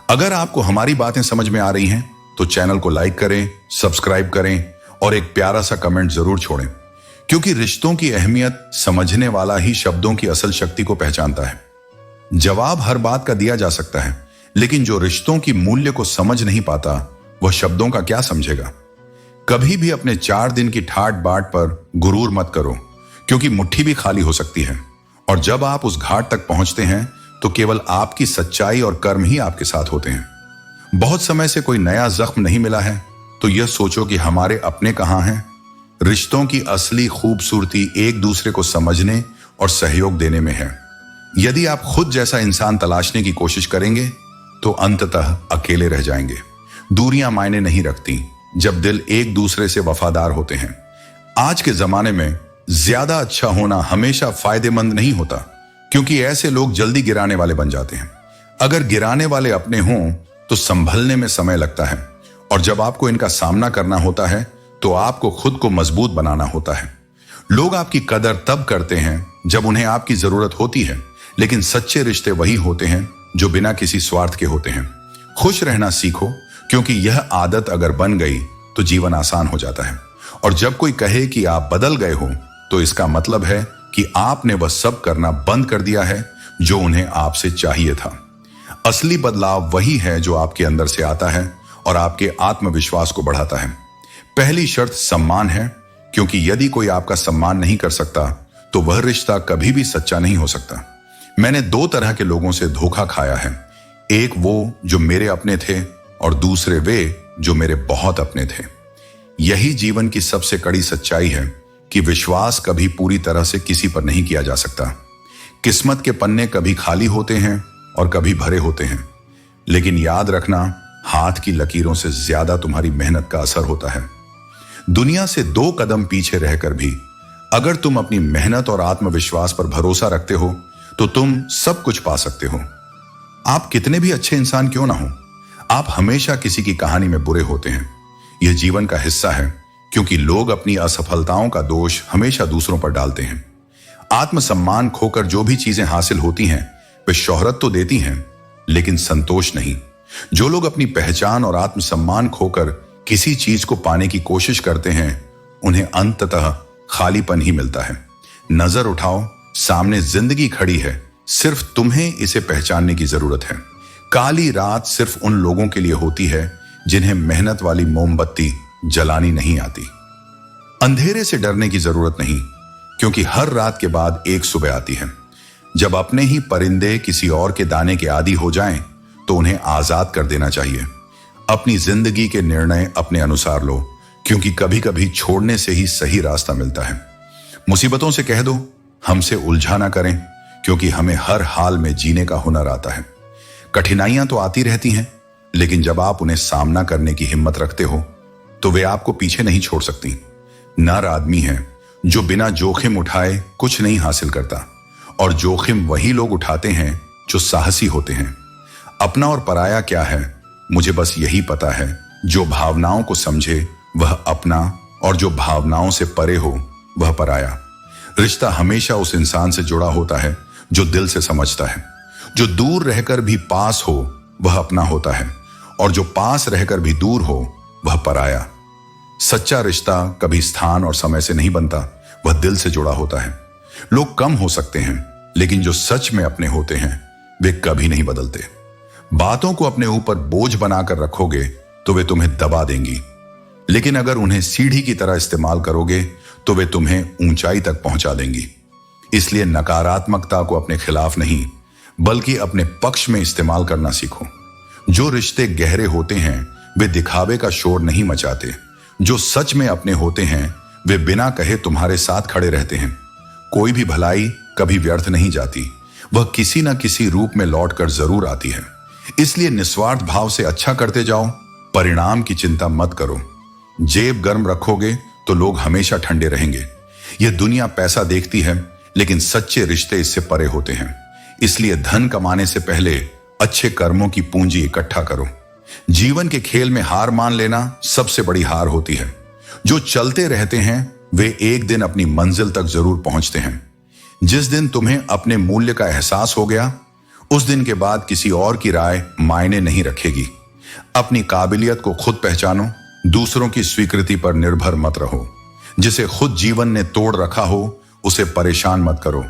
A: अगर आपको हमारी बातें समझ में आ रही हैं तो चैनल को लाइक करें, सब्सक्राइब करें और एक प्यारा सा कमेंट जरूर छोड़ें, क्योंकि रिश्तों की अहमियत समझने वाला ही शब्दों की असल शक्ति को पहचानता है। जवाब हर बात का दिया जा सकता है, लेकिन जो रिश्तों की मूल्य को समझ नहीं पाता वह शब्दों का क्या समझेगा। कभी भी अपने 4 दिन की ठाट बाट पर गुरूर मत करो, क्योंकि मुट्ठी भी खाली हो सकती है। और जब आप उस घाट तक पहुंचते हैं तो केवल आपकी सच्चाई और कर्म ही आपके साथ होते हैं। बहुत समय से कोई नया जख्म नहीं मिला है तो यह सोचो कि हमारे अपने कहां हैं। रिश्तों की असली खूबसूरती एक दूसरे को समझने और सहयोग देने में है। यदि आप खुद जैसा इंसान तलाशने की कोशिश करेंगे तो अंततः अकेले रह जाएंगे। दूरियां मायने नहीं रखती जब दिल एक दूसरे से वफादार होते हैं। आज के जमाने में ज्यादा अच्छा होना हमेशा फायदेमंद नहीं होता, क्योंकि ऐसे लोग जल्दी गिराने वाले बन जाते हैं। अगर गिराने वाले अपने हों तो संभलने में समय लगता है, और जब आपको इनका सामना करना होता है तो आपको खुद को मजबूत बनाना होता है। लोग आपकी कदर तब करते हैं जब उन्हें आपकी जरूरत होती है, लेकिन सच्चे रिश्ते वही होते हैं जो बिना किसी स्वार्थ के होते हैं। खुश रहना सीखो, क्योंकि यह आदत अगर बन गई तो जीवन आसान हो जाता है। और जब कोई कहे कि आप बदल गए हो तो इसका मतलब है कि आपने वह सब करना बंद कर दिया है जो उन्हें आपसे चाहिए था। असली बदलाव वही है जो आपके अंदर से आता है और आपके आत्मविश्वास को बढ़ाता है। पहली शर्त सम्मान है, क्योंकि यदि कोई आपका सम्मान नहीं कर सकता तो वह रिश्ता कभी भी सच्चा नहीं हो सकता। मैंने दो तरह के लोगों से धोखा खाया है, एक वो जो मेरे अपने थे और दूसरे वे जो मेरे बहुत अपने थे। यही जीवन की सबसे कड़ी सच्चाई है कि विश्वास कभी पूरी तरह से किसी पर नहीं किया जा सकता। किस्मत के पन्ने कभी खाली होते हैं और कभी भरे होते हैं, लेकिन याद रखना, हाथ की लकीरों से ज्यादा तुम्हारी मेहनत का असर होता है। दुनिया से 2 कदम पीछे रहकर भी अगर तुम अपनी मेहनत और आत्मविश्वास पर भरोसा रखते हो तो तुम सब कुछ पा सकते हो। आप कितने भी अच्छे इंसान क्यों ना हो, आप हमेशा किसी की कहानी में बुरे होते हैं। यह जीवन का हिस्सा है, क्योंकि लोग अपनी असफलताओं का दोष हमेशा दूसरों पर डालते हैं। आत्मसम्मान खोकर जो भी चीजें हासिल होती हैं वे शोहरत तो देती हैं, लेकिन संतोष नहीं। जो लोग अपनी पहचान और आत्मसम्मान खोकर किसी चीज को पाने की कोशिश करते हैं उन्हें अंततः खालीपन ही मिलता है। नजर उठाओ, सामने जिंदगी खड़ी है, सिर्फ तुम्हें इसे पहचानने की जरूरत है। काली रात सिर्फ उन लोगों के लिए होती है जिन्हें मेहनत वाली मोमबत्ती जलानी नहीं आती। अंधेरे से डरने की जरूरत नहीं, क्योंकि हर रात के बाद एक सुबह आती है। जब अपने ही परिंदे किसी और के दाने के आदी हो जाएं, तो उन्हें आजाद कर देना चाहिए। अपनी जिंदगी के निर्णय अपने अनुसार लो, क्योंकि कभी कभी छोड़ने से ही सही रास्ता मिलता है। मुसीबतों से कह दो हमसे उलझा ना करें, क्योंकि हमें हर हाल में जीने का हुनर आता है। कठिनाइयां तो आती रहती हैं, लेकिन जब आप उन्हें सामना करने की हिम्मत रखते हो तो वे आपको पीछे नहीं छोड़ सकती। नर आदमी है जो बिना जोखिम उठाए कुछ नहीं हासिल करता, और जोखिम वही लोग उठाते हैं जो साहसी होते हैं। अपना और पराया क्या है, मुझे बस यही पता है, जो भावनाओं को समझे वह अपना, और जो भावनाओं से परे हो वह पराया। रिश्ता हमेशा उस इंसान से जुड़ा होता है जो दिल से समझता है। जो दूर रहकर भी पास हो वह अपना होता है, और जो पास रहकर भी दूर हो वह पराया। सच्चा रिश्ता कभी स्थान और समय से नहीं बनता, वह दिल से जुड़ा होता है। लोग कम हो सकते हैं, लेकिन जो सच में अपने होते हैं वे कभी नहीं बदलते। बातों को अपने ऊपर बोझ बनाकर रखोगे तो वे तुम्हें दबा देंगी, लेकिन अगर उन्हें सीढ़ी की तरह इस्तेमाल करोगे तो वे तुम्हें ऊंचाई तक पहुंचा देंगी। इसलिए नकारात्मकता को अपने खिलाफ नहीं, बल्कि अपने पक्ष में इस्तेमाल करना सीखो। जो रिश्ते गहरे होते हैं वे दिखावे का शोर नहीं मचाते। जो सच में अपने होते हैं वे बिना कहे तुम्हारे साथ खड़े रहते हैं। कोई भी भलाई कभी व्यर्थ नहीं जाती, वह किसी न किसी रूप में लौटकर जरूर आती है। इसलिए निस्वार्थ भाव से अच्छा करते जाओ, परिणाम की चिंता मत करो। जेब गर्म रखोगे तो लोग हमेशा ठंडे रहेंगे। यह दुनिया पैसा देखती है, लेकिन सच्चे रिश्ते इससे परे होते हैं। इसलिए धन कमाने से पहले अच्छे कर्मों की पूंजी इकट्ठा करो। जीवन के खेल में हार मान लेना सबसे बड़ी हार होती है। जो चलते रहते हैं वे एक दिन अपनी मंजिल तक जरूर पहुंचते हैं। जिस दिन तुम्हें अपने मूल्य का एहसास हो गया, उस दिन के बाद किसी और की राय मायने नहीं रखेगी। अपनी काबिलियत को खुद पहचानो, दूसरों की स्वीकृति पर निर्भर मत रहो। जिसे खुद जीवन ने तोड़ रखा हो उसे परेशान मत करो।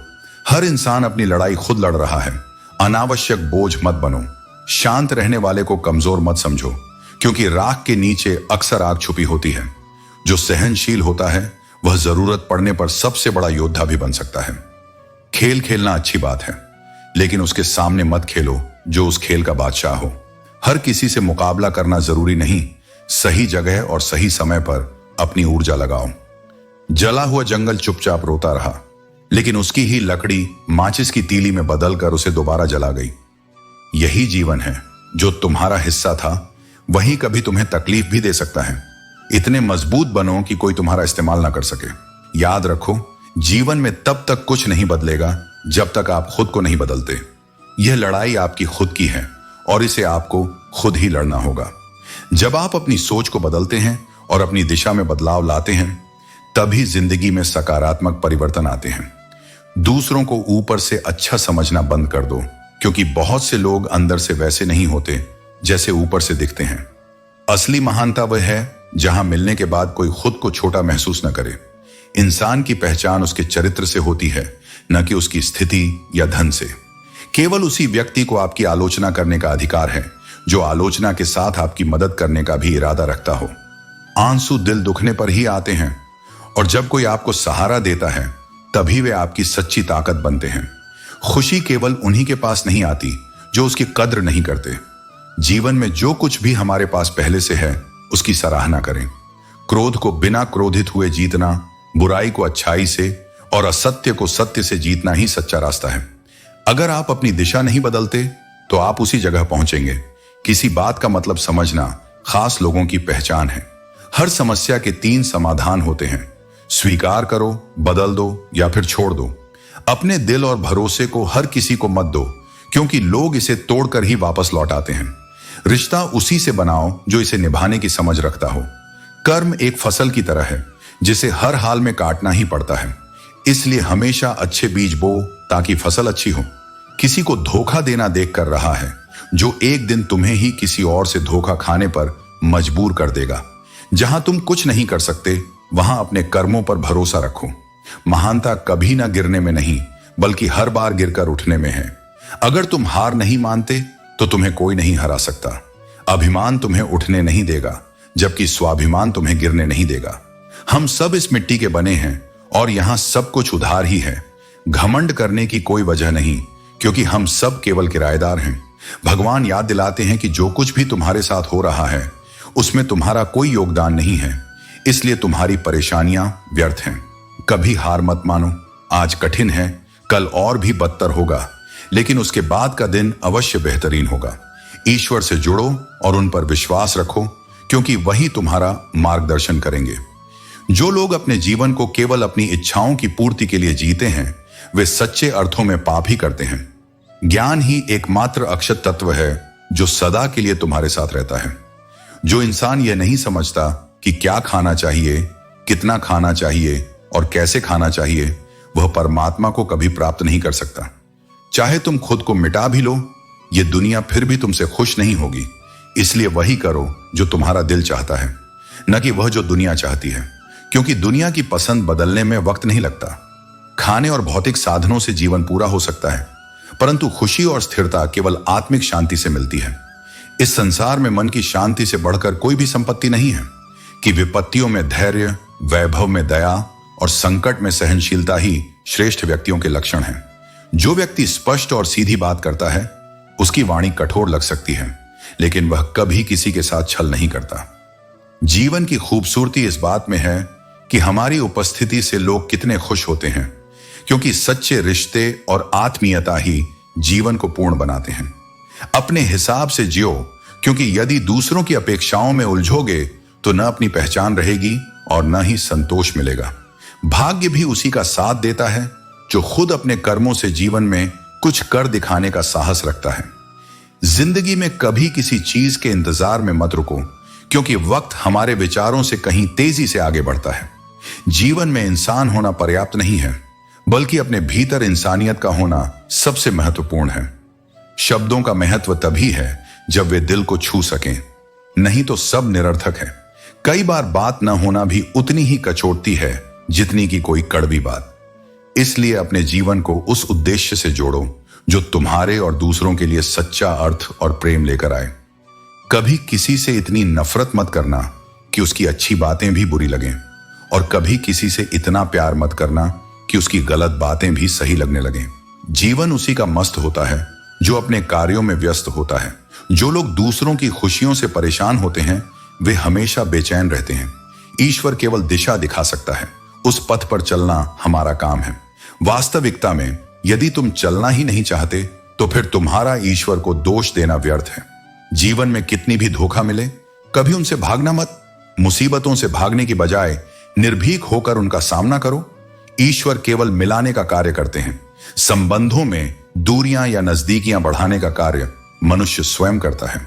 A: हर इंसान अपनी लड़ाई खुद लड़ रहा है। अनावश्यक बोझ मत बनो। शांत रहने वाले को कमजोर मत समझो, क्योंकि राख के नीचे अक्सर आग छुपी होती है। जो सहनशील होता है वह जरूरत पड़ने पर सबसे बड़ा योद्धा भी बन सकता है। खेल खेलना अच्छी बात है, लेकिन उसके सामने मत खेलो जो उस खेल का बादशाह हो। हर किसी से मुकाबला करना जरूरी नहीं। सही जगह और सही समय पर अपनी ऊर्जा लगाओ। जला हुआ जंगल चुपचाप रोता रहा, लेकिन उसकी ही लकड़ी माचिस की तीली में बदलकर उसे दोबारा जला गई। यही जीवन है। जो तुम्हारा हिस्सा था वही कभी तुम्हें तकलीफ भी दे सकता है। इतने मजबूत बनो कि कोई तुम्हारा इस्तेमाल ना कर सके। याद रखो, जीवन में तब तक कुछ नहीं बदलेगा जब तक आप खुद को नहीं बदलते। यह लड़ाई आपकी खुद की है और इसे आपको खुद ही लड़ना होगा। जब आप अपनी सोच को बदलते हैं और अपनी दिशा में बदलाव लाते हैं, तभी जिंदगी में सकारात्मक परिवर्तन आते हैं। दूसरों को ऊपर से अच्छा समझना बंद कर दो, क्योंकि बहुत से लोग अंदर से वैसे नहीं होते जैसे ऊपर से दिखते हैं। असली महानता वह है जहां मिलने के बाद कोई खुद को छोटा महसूस न करे। इंसान की पहचान उसके चरित्र से होती है, न कि उसकी स्थिति या धन से। केवल उसी व्यक्ति को आपकी आलोचना करने का अधिकार है जो आलोचना के साथ आपकी मदद करने का भी इरादा रखता हो। आंसू दिल दुखने पर ही आते हैं, और जब कोई आपको सहारा देता है तभी वे आपकी सच्ची ताकत बनते हैं। खुशी केवल उन्हीं के पास नहीं आती जो उसकी कद्र नहीं करते। जीवन में जो कुछ भी हमारे पास पहले से है उसकी सराहना करें। क्रोध को बिना क्रोधित हुए जीतना, बुराई को अच्छाई से और असत्य को सत्य से जीतना ही सच्चा रास्ता है। अगर आप अपनी दिशा नहीं बदलते तो आप उसी जगह पहुंचेंगे। किसी बात का मतलब समझना खास लोगों की पहचान है। हर समस्या के 3 समाधान होते हैं: स्वीकार करो, बदल दो या फिर छोड़ दो। अपने दिल और भरोसे को हर किसी को मत दो, क्योंकि लोग इसे तोड़कर ही वापस लौट आते हैं। रिश्ता उसी से बनाओ जो इसे निभाने की समझ रखता हो। कर्म एक फसल की तरह है जिसे हर हाल में काटना ही पड़ता है, इसलिए हमेशा अच्छे बीज बो ताकि फसल अच्छी हो। किसी को धोखा देना देख कर रहा है जो एक दिन तुम्हें ही किसी और से धोखा खाने पर मजबूर कर देगा। जहां तुम कुछ नहीं कर सकते वहां अपने कर्मों पर भरोसा रखो। महानता कभी ना गिरने में नहीं, बल्कि हर बार गिरकर उठने में है। अगर तुम हार नहीं मानते तो तुम्हें कोई नहीं हरा सकता। अभिमान तुम्हें उठने नहीं देगा, जबकि स्वाभिमान तुम्हें गिरने नहीं देगा। हम सब इस मिट्टी के बने हैं और यहां सब कुछ उधार ही है। घमंड करने की कोई वजह नहीं, क्योंकि हम सब केवल किराएदार हैं। भगवान याद दिलाते हैं कि जो कुछ भी तुम्हारे साथ हो रहा है उसमें तुम्हारा कोई योगदान नहीं है, इसलिए तुम्हारी परेशानियां व्यर्थ हैं। कभी हार मत मानो। आज कठिन है, कल और भी बदतर होगा, लेकिन उसके बाद का दिन अवश्य बेहतरीन होगा। ईश्वर से जुड़ो और उन पर विश्वास रखो, क्योंकि वही तुम्हारा मार्गदर्शन करेंगे। जो लोग अपने जीवन को केवल अपनी इच्छाओं की पूर्ति के लिए जीते हैं वे सच्चे अर्थों में पाप ही करते हैं। ज्ञान ही एकमात्र अक्षत तत्व है जो सदा के लिए तुम्हारे साथ रहता है। जो इंसान यह नहीं समझता कि क्या खाना चाहिए, कितना खाना चाहिए और कैसे खाना चाहिए, वह परमात्मा को कभी प्राप्त नहीं कर सकता। चाहे तुम खुद को मिटा भी लो, यह दुनिया फिर भी तुमसे खुश नहीं होगी। इसलिए वही करो जो तुम्हारा दिल चाहता है, न कि वह जो दुनिया चाहती है, क्योंकि दुनिया की पसंद बदलने में वक्त नहीं लगता। खाने और भौतिक साधनों से जीवन पूरा हो सकता है, परंतु खुशी और स्थिरता केवल आत्मिक शांति से मिलती है। इस संसार में मन की शांति से बढ़कर कोई भी संपत्ति नहीं है कि विपत्तियों में धैर्य, वैभव में दया और संकट में सहनशीलता ही श्रेष्ठ व्यक्तियों के लक्षण हैं। जो व्यक्ति स्पष्ट और सीधी बात करता है उसकी वाणी कठोर लग सकती है, लेकिन वह कभी किसी के साथ छल नहीं करता। जीवन की खूबसूरती इस बात में है कि हमारी उपस्थिति से लोग कितने खुश होते हैं, क्योंकि सच्चे रिश्ते और आत्मीयता ही जीवन को पूर्ण बनाते हैं। अपने हिसाब से जियो, क्योंकि यदि दूसरों की अपेक्षाओं में उलझोगे तो न अपनी पहचान रहेगी और न ही संतोष मिलेगा। भाग्य भी उसी का साथ देता है जो खुद अपने कर्मों से जीवन में कुछ कर दिखाने का साहस रखता है। जिंदगी में कभी किसी चीज के इंतजार में मत रुको, क्योंकि वक्त हमारे विचारों से कहीं तेजी से आगे बढ़ता है। जीवन में इंसान होना पर्याप्त नहीं है, बल्कि अपने भीतर इंसानियत का होना सबसे महत्वपूर्ण है। शब्दों का महत्व तभी है जब वे दिल को छू सकें, नहीं तो सब निरर्थक है। कई बार बात न होना भी उतनी ही कचोटती है जितनी की कोई कड़वी बात। इसलिए अपने जीवन को उस उद्देश्य से जोड़ो जो तुम्हारे और दूसरों के लिए सच्चा अर्थ और प्रेम लेकर आए। कभी किसी से इतनी नफरत मत करना कि उसकी अच्छी बातें भी बुरी लगें, और कभी किसी से इतना प्यार मत करना कि उसकी गलत बातें भी सही लगने लगें। जीवन उसी का मस्त होता है जो अपने कार्यों में व्यस्त होता है। जो लोग दूसरों की खुशियों से परेशान होते हैं वे हमेशा बेचैन रहते हैं। ईश्वर केवल दिशा दिखा सकता है, उस पथ पर चलना हमारा काम है। वास्तविकता में यदि तुम चलना ही नहीं चाहते तो फिर तुम्हारा ईश्वर को दोष देना व्यर्थ है। जीवन में कितनी भी धोखा मिले, कभी उनसे भागना मत। मुसीबतों से भागने की बजाय निर्भीक होकर उनका सामना करो। ईश्वर केवल मिलाने का कार्य करते हैं। संबंधों में दूरियां या नजदीकियां बढ़ाने का कार्य मनुष्य स्वयं करता है।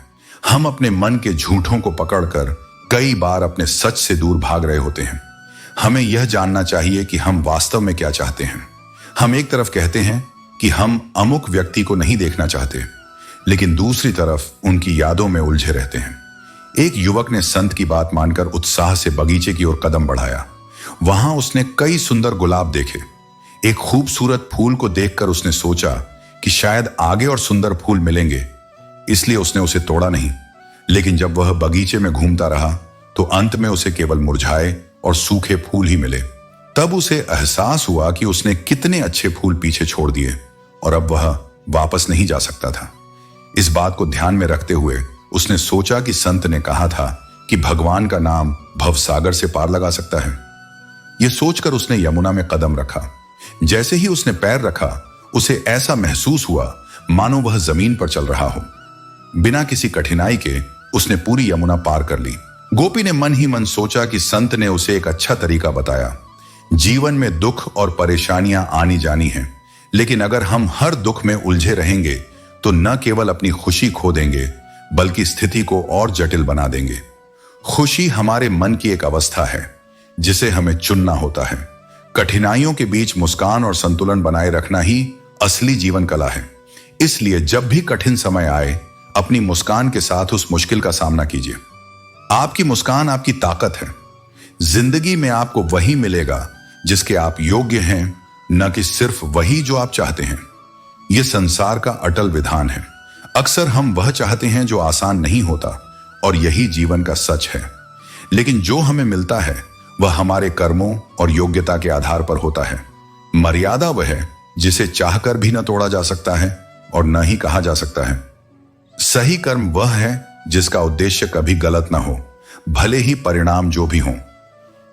A: हम अपने मन के झूठों को पकड़कर कई बार अपने सच से दूर भाग रहे होते हैं। हमें यह जानना चाहिए कि हम वास्तव में क्या चाहते हैं। हम एक तरफ कहते हैं कि हम अमुक व्यक्ति को नहीं देखना चाहते, लेकिन दूसरी तरफ उनकी यादों में उलझे रहते हैं। एक युवक ने संत की बात मानकर उत्साह से बगीचे की ओर कदम बढ़ाया, वहां उसने कई सुंदर गुलाब देखे। एक खूबसूरत फूल को देखकर उसने सोचा कि शायद आगे और सुंदर फूल मिलेंगे, इसलिए उसने उसे तोड़ा नहीं। लेकिन जब वह बगीचे में घूमता रहा तो अंत में उसे केवल मुरझाए और सूखे फूल ही मिले। तब उसे एहसास हुआ कि उसने कितने अच्छे फूल पीछे छोड़ दिए और अब वह वापस नहीं जा सकता था। इस बात को ध्यान में रखते हुए उसने सोचा कि संत ने कहा था कि भगवान का नाम भवसागर से पार लगा सकता है। यह सोचकर उसने यमुना में कदम रखा। जैसे ही उसने पैर रखा उसे ऐसा महसूस हुआ मानो वह जमीन पर चल रहा हो। बिना किसी कठिनाई के उसने पूरी यमुना पार कर ली। गोपी ने मन ही मन सोचा कि संत ने उसे एक अच्छा तरीका बताया। जीवन में दुख और परेशानियां आनी जानी हैं, लेकिन अगर हम हर दुख में उलझे रहेंगे तो न केवल अपनी खुशी खो देंगे बल्कि स्थिति को और जटिल बना देंगे। खुशी हमारे मन की एक अवस्था है जिसे हमें चुनना होता है। कठिनाइयों के बीच मुस्कान और संतुलन बनाए रखना ही असली जीवन कला है। इसलिए जब भी कठिन समय आए अपनी मुस्कान के साथ उस मुश्किल का सामना कीजिए। आपकी मुस्कान आपकी ताकत है। जिंदगी में आपको वही मिलेगा जिसके आप योग्य हैं, न कि सिर्फ वही जो आप चाहते हैं। यह संसार का अटल विधान है। अक्सर हम वह चाहते हैं जो आसान नहीं होता और यही जीवन का सच है। लेकिन जो हमें मिलता है वह हमारे कर्मों और योग्यता के आधार पर होता है। मर्यादा वह है जिसे चाहकर भी न तोड़ा जा सकता है और न ही कहा जा सकता है। सही कर्म वह है जिसका उद्देश्य कभी गलत ना हो, भले ही परिणाम जो भी हो।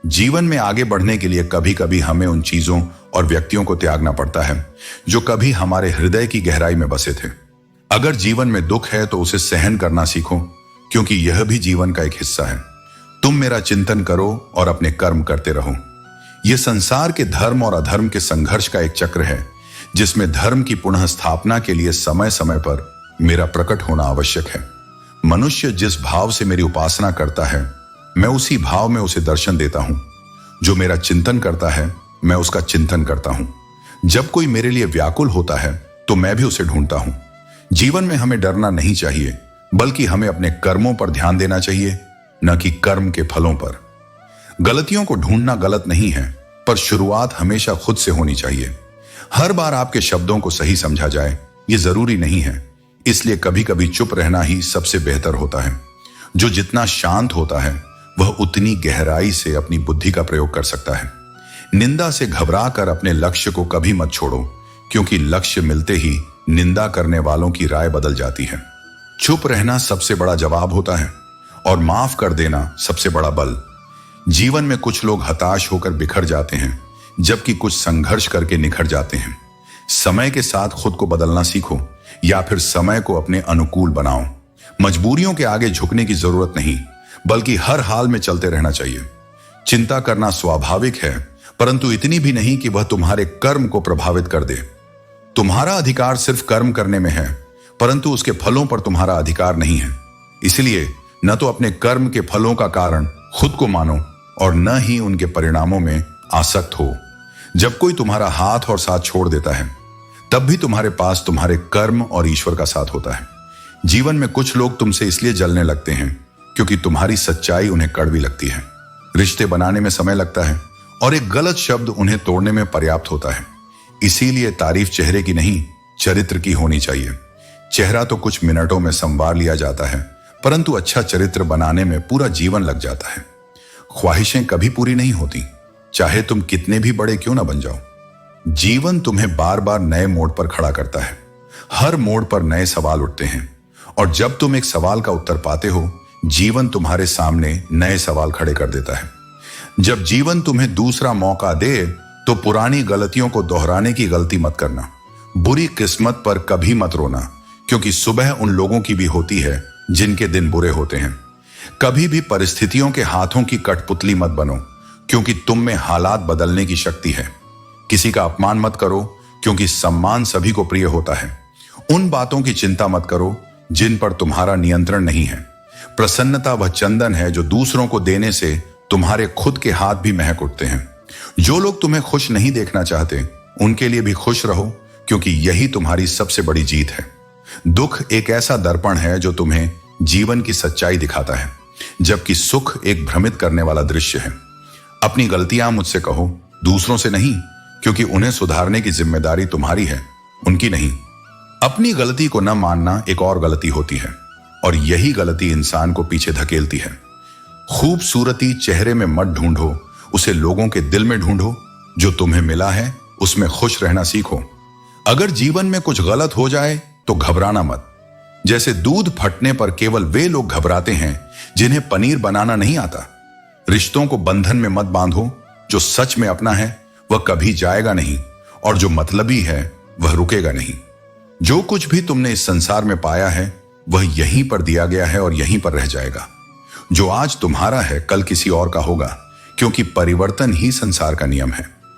A: जीवन में आगे बढ़ने के लिए कभी कभी हमें उन चीजों और व्यक्तियों को त्यागना पड़ता है जो कभी हमारे हृदय की गहराई में बसे थे। अगर जीवन में दुख है तो उसे सहन करना सीखो, क्योंकि यह भी जीवन का एक हिस्सा है। तुम मेरा चिंतन करो और अपने कर्म करते रहो। यह संसार के धर्म और अधर्म के संघर्ष का एक चक्र है जिसमें धर्म की पुनः स्थापना के लिए समय समय पर मेरा प्रकट होना आवश्यक है। मनुष्य जिस भाव से मेरी उपासना करता है मैं उसी भाव में उसे दर्शन देता हूं। जो मेरा चिंतन करता है मैं उसका चिंतन करता हूं। जब कोई मेरे लिए व्याकुल होता है तो मैं भी उसे ढूंढता हूं। जीवन में हमें डरना नहीं चाहिए, बल्कि हमें अपने कर्मों पर ध्यान देना चाहिए, न कि कर्म के फलों पर। गलतियों को ढूंढना गलत नहीं है, पर शुरुआत हमेशा खुद से होनी चाहिए। हर बार आपके शब्दों को सही समझा जाए ये जरूरी नहीं है, इसलिए कभी कभी चुप रहना ही सबसे बेहतर होता है। जो जितना शांत होता है वह उतनी गहराई से अपनी बुद्धि का प्रयोग कर सकता है। निंदा से घबरा कर अपने लक्ष्य को कभी मत छोड़ो, क्योंकि लक्ष्य मिलते ही निंदा करने वालों की राय बदल जाती है। चुप रहना सबसे बड़ा जवाब होता है और माफ कर देना सबसे बड़ा बल। जीवन में कुछ लोग हताश होकर बिखर जाते हैं, जबकि कुछ संघर्ष करके निखर जाते हैं। समय के साथ खुद को बदलना सीखो या फिर समय को अपने अनुकूल बनाओ। मजबूरियों के आगे झुकने की जरूरत नहीं, बल्कि हर हाल में चलते रहना चाहिए। चिंता करना स्वाभाविक है, परंतु इतनी भी नहीं कि वह तुम्हारे कर्म को प्रभावित कर दे। तुम्हारा अधिकार सिर्फ कर्म करने में है, परंतु उसके फलों पर तुम्हारा अधिकार नहीं है। इसलिए न तो अपने कर्म के फलों का कारण खुद को मानो और न ही उनके परिणामों में आसक्त हो। जब कोई तुम्हारा हाथ और साथ छोड़ देता है तब भी तुम्हारे पास तुम्हारे कर्म और ईश्वर का साथ होता है। जीवन में कुछ लोग तुमसे इसलिए जलने लगते हैं क्योंकि तुम्हारी सच्चाई उन्हें कड़वी लगती है। रिश्ते बनाने में समय लगता है और एक गलत शब्द उन्हें तोड़ने में पर्याप्त होता है। इसीलिए तारीफ चेहरे की नहीं, चरित्र की होनी चाहिए। चेहरा तो कुछ मिनटों में संवार लिया जाता है, परंतु अच्छा चरित्र बनाने में पूरा जीवन लग जाता है। ख्वाहिशें कभी पूरी नहीं होती, चाहे तुम कितने भी बड़े क्यों ना बन जाओ। जीवन तुम्हें बार बार नए मोड़ पर खड़ा करता है। हर मोड़ पर नए सवाल उठते हैं और जब तुम एक सवाल का उत्तर पाते हो, जीवन तुम्हारे सामने नए सवाल खड़े कर देता है। जब जीवन तुम्हें दूसरा मौका दे तो पुरानी गलतियों को दोहराने की गलती मत करना। बुरी किस्मत पर कभी मत रोना, क्योंकि सुबह उन लोगों की भी होती है जिनके दिन बुरे होते हैं। कभी भी परिस्थितियों के हाथों की कठपुतली मत बनो, क्योंकि तुम में हालात बदलने की शक्ति है। किसी का अपमान मत करो, क्योंकि सम्मान सभी को प्रिय होता है। उन बातों की चिंता मत करो जिन पर तुम्हारा नियंत्रण नहीं है। प्रसन्नता वह चंदन है जो दूसरों को देने से तुम्हारे खुद के हाथ भी महक उठते हैं। जो लोग तुम्हें खुश नहीं देखना चाहते उनके लिए भी खुश रहो, क्योंकि यही तुम्हारी सबसे बड़ी जीत है। दुख एक ऐसा दर्पण है जो तुम्हें जीवन की सच्चाई दिखाता है, जबकि सुख एक भ्रमित करने वाला दृश्य है। अपनी गलतियां मुझसे कहो, दूसरों से नहीं, क्योंकि उन्हें सुधारने की जिम्मेदारी तुम्हारी है, उनकी नहीं। अपनी गलती को न मानना एक और गलती होती है, और यही गलती इंसान को पीछे धकेलती है। खूबसूरती चेहरे में मत ढूंढो, उसे लोगों के दिल में ढूंढो। जो तुम्हें मिला है उसमें खुश रहना सीखो। अगर जीवन में कुछ गलत हो जाए तो घबराना मत। जैसे दूध फटने पर केवल वे लोग घबराते हैं जिन्हें पनीर बनाना नहीं आता। रिश्तों को बंधन में मत बांधो। जो सच में अपना है वह कभी जाएगा नहीं, और जो मतलबी है वह रुकेगा नहीं। जो कुछ भी तुमने इस संसार में पाया है वह यहीं पर दिया गया है और यहीं पर रह जाएगा। जो आज तुम्हारा है कल किसी और का होगा, क्योंकि परिवर्तन ही संसार का नियम है।